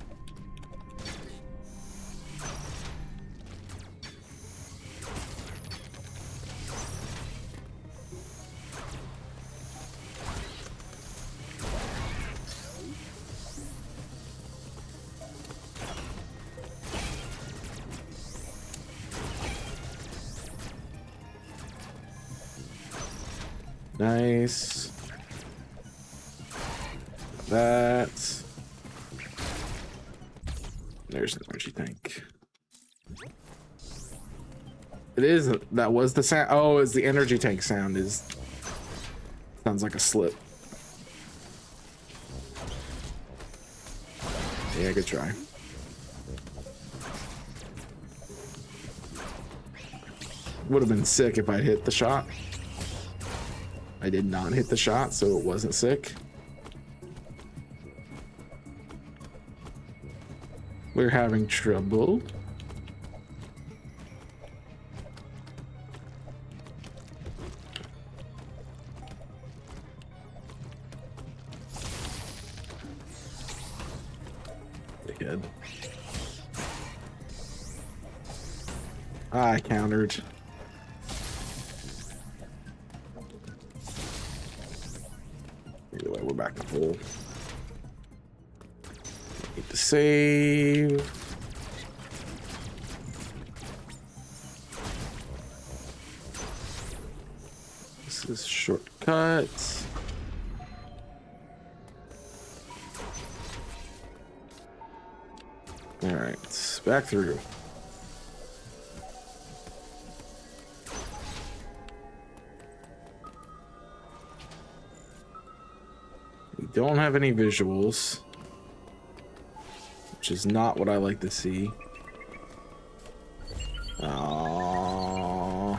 nice. That. There's an energy tank. It is. That was the sound. Oh, it's the energy tank sound. Is sounds like a slip. Yeah, good try. Would have been sick if I'd hit the shot. I did not hit the shot, so it wasn't sick. We're having trouble. Good. I countered. Either way, we're back to full. Need to save. This is shortcut. All right, back through. We don't have any visuals, which is not what I like to see. Aww.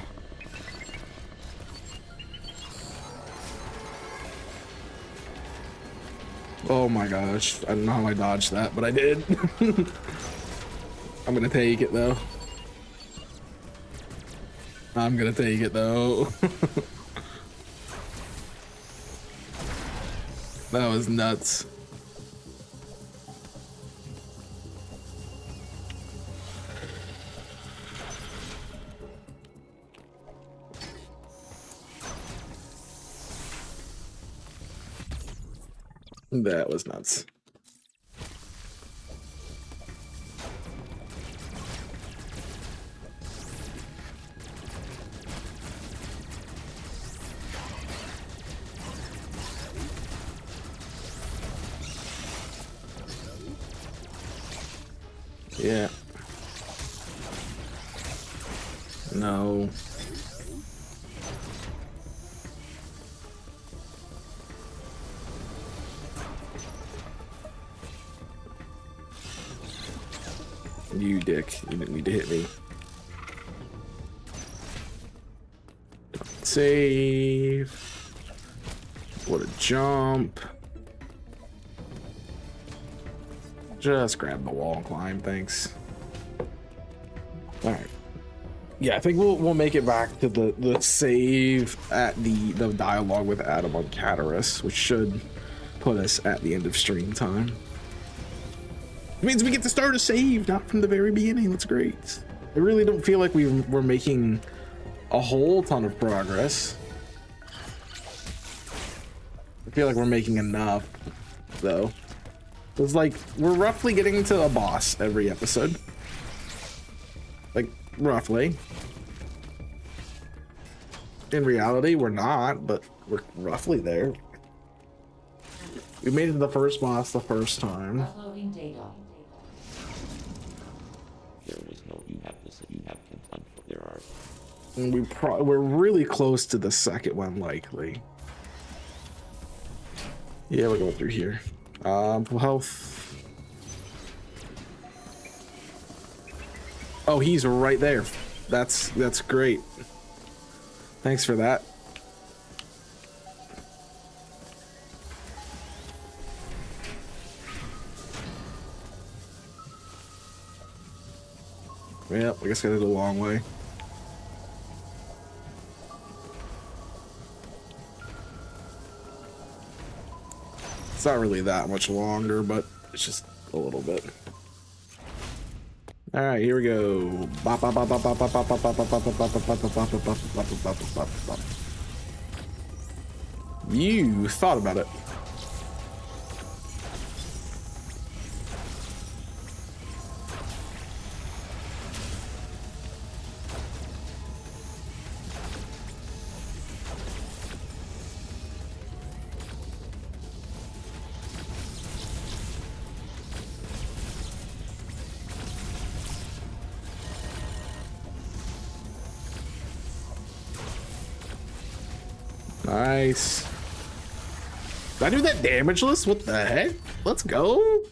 Oh my gosh, I don't know how I dodged that, but I did. I'm gonna take it though. I'm gonna take it though. That was nuts. That was nuts. Yeah. No. You dick. You didn't need to hit me. Save. What a jump. Just grab the wall and climb, thanks. Alright. Yeah, I think we'll make it back to the save at the dialogue with Adam on Caterus, which should put us at the end of stream time. It means we get to start a save, not from the very beginning. That's great. I really don't feel like we're making a whole ton of progress. I feel like we're making enough, though. It's like we're roughly getting to a boss every episode. Like, roughly. In reality, we're not, but we're roughly there. We made it to the first boss the first time. Uploading data. There was no. You have this. You have content. There are. And we're really close to the second one, likely. Yeah, we're going through here. Full health. Oh, he's right there. That's great. Thanks for that. Yep, I guess I did a long way. It's not really that much longer, but it's just a little bit. All right, here we go. You thought about it. Nice. Did I do that damageless? What the heck? Let's go.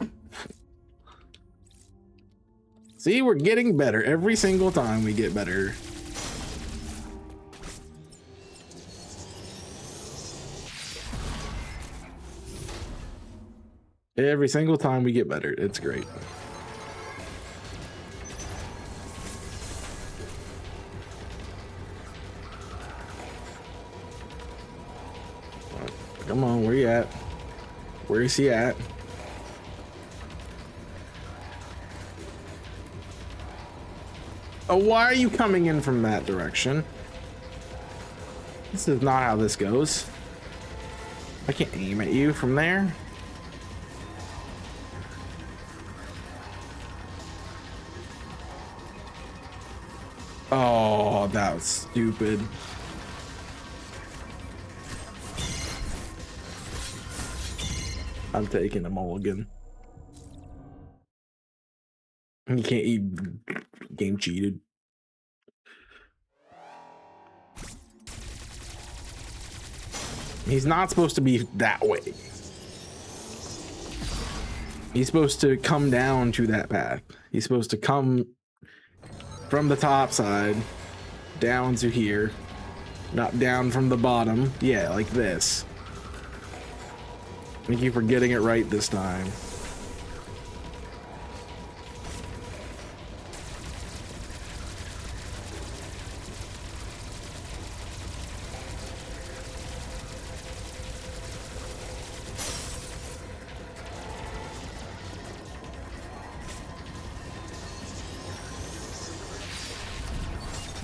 See, we're getting better. Every single time we get better. Every single time we get better. It's great. Come on, where you at? Where is he at? Oh, why are you coming in from that direction? This is not how this goes. I can't aim at you from there. Oh, that was stupid. I'm taking a mulligan. You can't eat. Game cheated. He's not supposed to be that way. He's supposed to come down to that path. He's supposed to come from the top side down to here, not down from the bottom. Yeah, like this. Thank you for getting it right this time.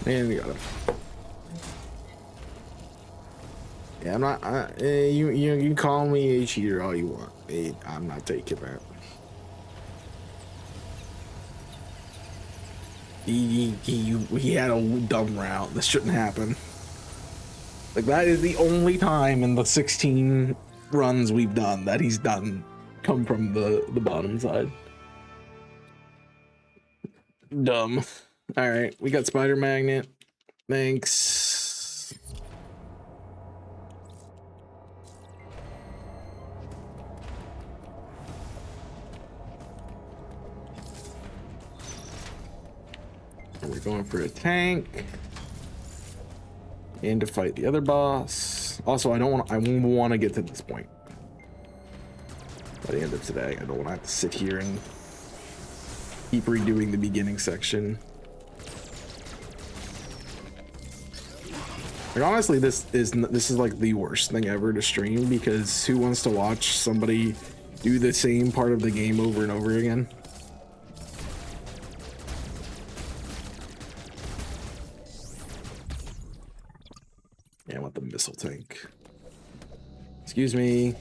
And we got him. Yeah, I'm not. You call me a cheater all you want. I'm not taking that. He had a dumb route. This shouldn't happen. Like, that is the only time in the 16 runs we've done that he's done come from the bottom side. Dumb. All right, we got Spider Magnet. Thanks. And we're going for a tank and to fight the other boss. Also, I want to get to this point by the end of today. I don't want to have to sit here and keep redoing the beginning section. Like, honestly, this is like the worst thing ever to stream, because who wants to watch somebody do the same part of the game over and over again? Yeah, I want the missile tank. Excuse me.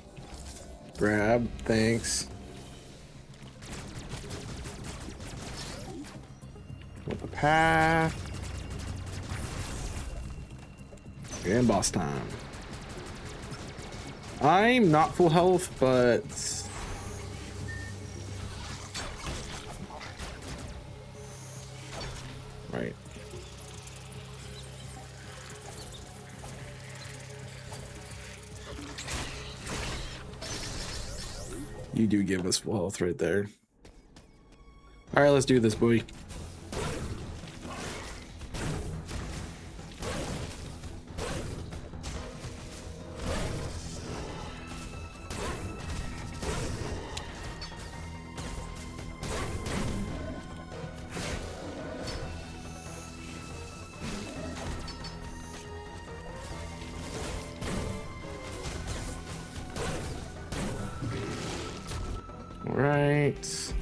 Grab, thanks. Want the path. And boss time. I'm not full health, but right. You do give us full health right there. All right, let's do this, boy. All right.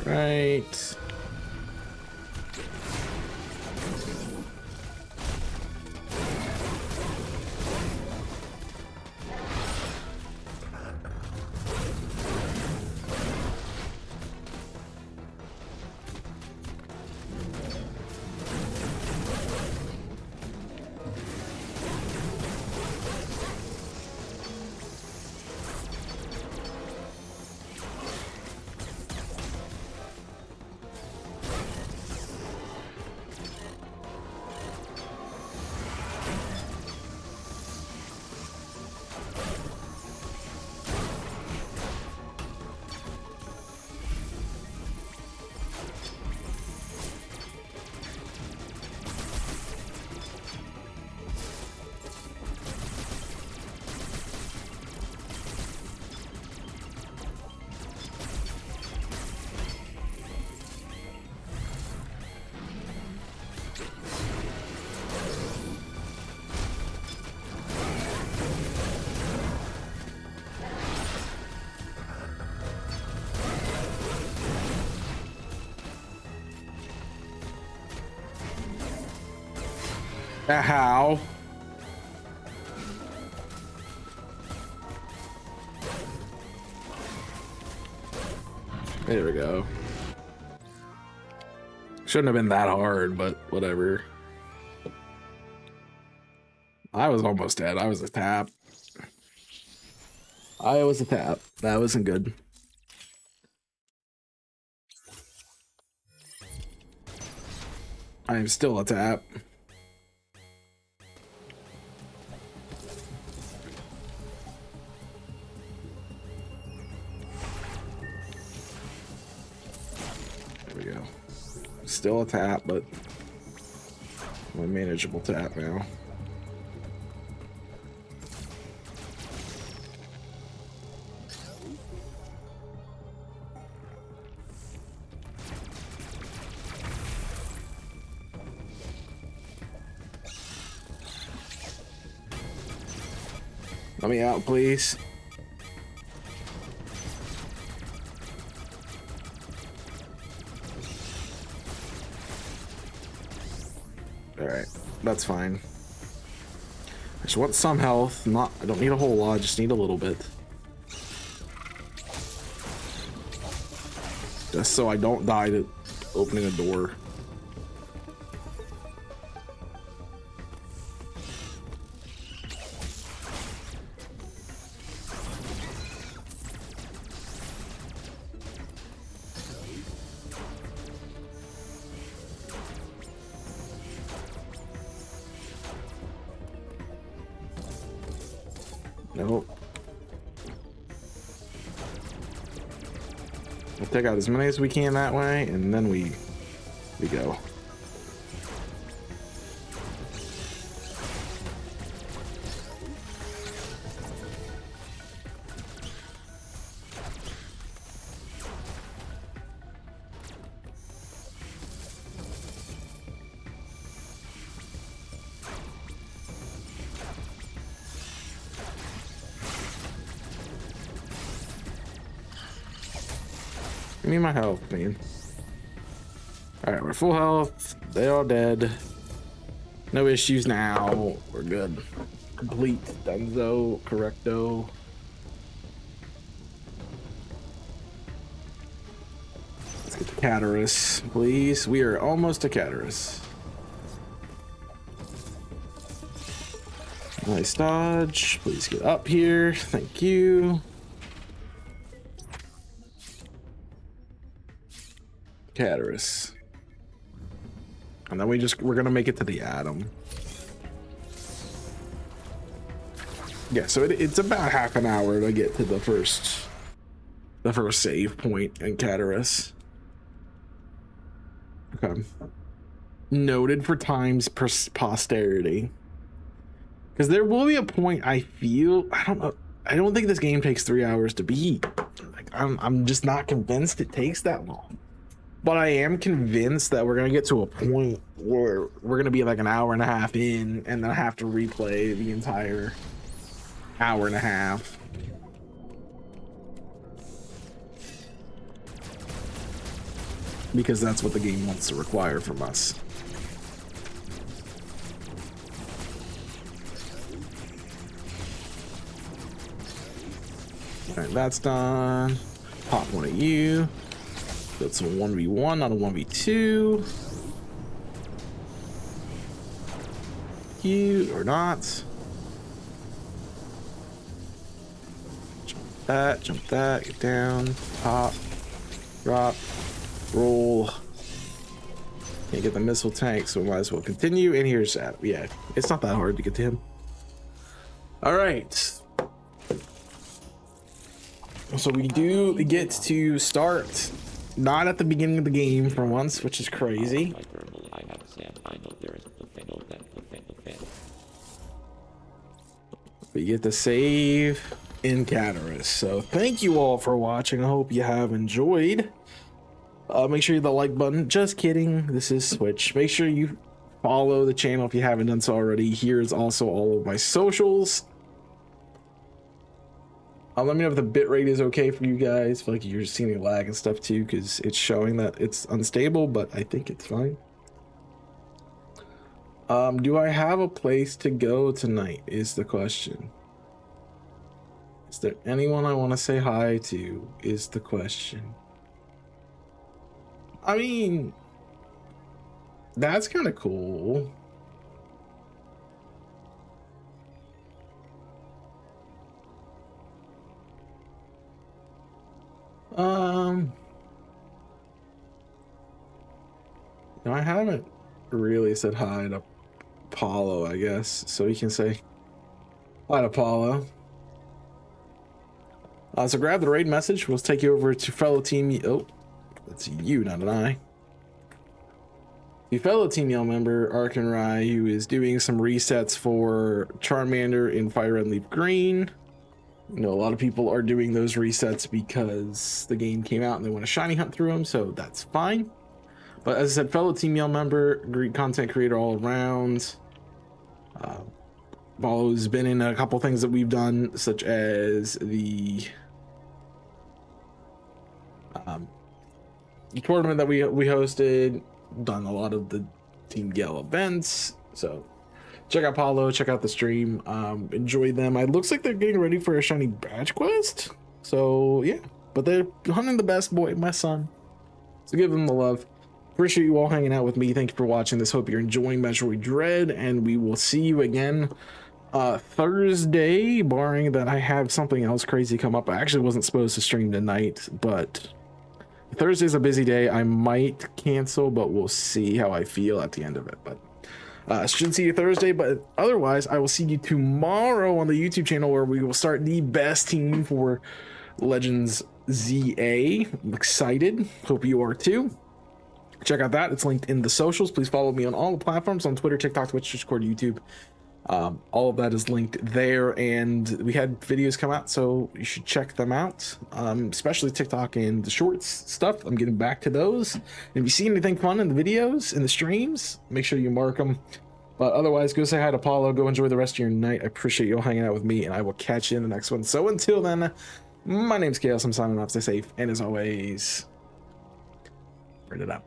Right. How? There we go. Shouldn't have been that hard, but whatever. I was almost dead. I was a tap. I was a tap. That wasn't good. I am still a tap. There we go. Still a tap, but a manageable tap now. Let me out, please. All right, that's fine. I just want some health. I don't need a whole lot. I just need a little bit. Just so I don't die to opening a door. Nope. We'll take out as many as we can that way, and then we go. Give me my health, man. Alright, we're full health. They all dead. No issues now. We're good. complete. Dunzo, correcto. Let's get to Caterus, please. We are almost to Caterus. Nice dodge. Please get up here. Thank you. Caterus. And then we're gonna make it to the Atom. Yeah, so it's about half an hour to get to the first save point in Caterus. Okay. Noted for time's posterity. Because there will be a point I feel, I don't know, I don't think this game takes 3 hours to beat. Like, I'm just not convinced it takes that long. But I am convinced that we're gonna get to a point where we're gonna be like an hour and a half in, and then I have to replay the entire hour and a half. Because that's what the game wants to require from us. Alright, that's done. Pop one of you. That's a 1v1, not a 1v2. You or not. Jump that, get down, pop, drop, roll. Can't get the missile tank, so we might as well continue. And here's that. Yeah, it's not that hard to get to him. All right. So we do get to start not at the beginning of the game for once, which is crazy. We get to save in Caterus. So thank you all for watching. I hope you have enjoyed. Make sure you hit the like button. Just kidding. This is Switch. Make sure you follow the channel if you haven't done so already. Here's also all of my socials. Let me know if the bitrate is okay for you guys. I feel like you're seeing any lag and stuff too, because it's showing that it's unstable, but I think it's fine. Do I have a place to go tonight is the question. Is there anyone I want to say hi to is the question. I mean, that's kind of cool. No, I haven't really said hi to Apollo, I guess, so you can say hi to Apollo. So grab the raid message. We'll take you over to fellow team. Oh, that's you, not an I. The fellow Team Yell member, Arkenrai, who is doing some resets for Charmander in Fire Red Leaf Green. You know, a lot of people are doing those resets because the game came out and they want to shiny hunt through them, so that's fine. But as I said, fellow Team Yell member, great content creator all around. Apollo's been in a couple things that we've done, such as the tournament that we hosted, done a lot of the Team Yell events. So check out Apollo, check out the stream, enjoy them. It looks like they're getting ready for a shiny badge quest. So yeah, but they're hunting the best boy, my son. So give them the love. Appreciate you all hanging out with me. Thank you for watching this. Hope you're enjoying Metroid Dread, and we will see you again Thursday, barring that I have something else crazy come up. I actually wasn't supposed to stream tonight, but Thursday's a busy day. I might cancel, but we'll see how I feel at the end of it. But shouldn't see you Thursday, but otherwise I will see you tomorrow on the YouTube channel, where we will start the best team for Legends ZA. I'm excited. Hope you are too. Check out that. It's linked in the socials. Please follow me on all the platforms, on Twitter, TikTok, Twitch, Discord, YouTube. All of that is linked there, and we had videos come out, so you should check them out, especially TikTok and the shorts stuff. I'm getting back to those, and if you see anything fun in the videos, in the streams, make sure you mark them. But otherwise, go say hi to Apollo, go enjoy the rest of your night. I appreciate you all hanging out with me, and I will catch you in the next one. So until then, my name's Chaos. I'm signing off. Stay safe, and as always, burn it up.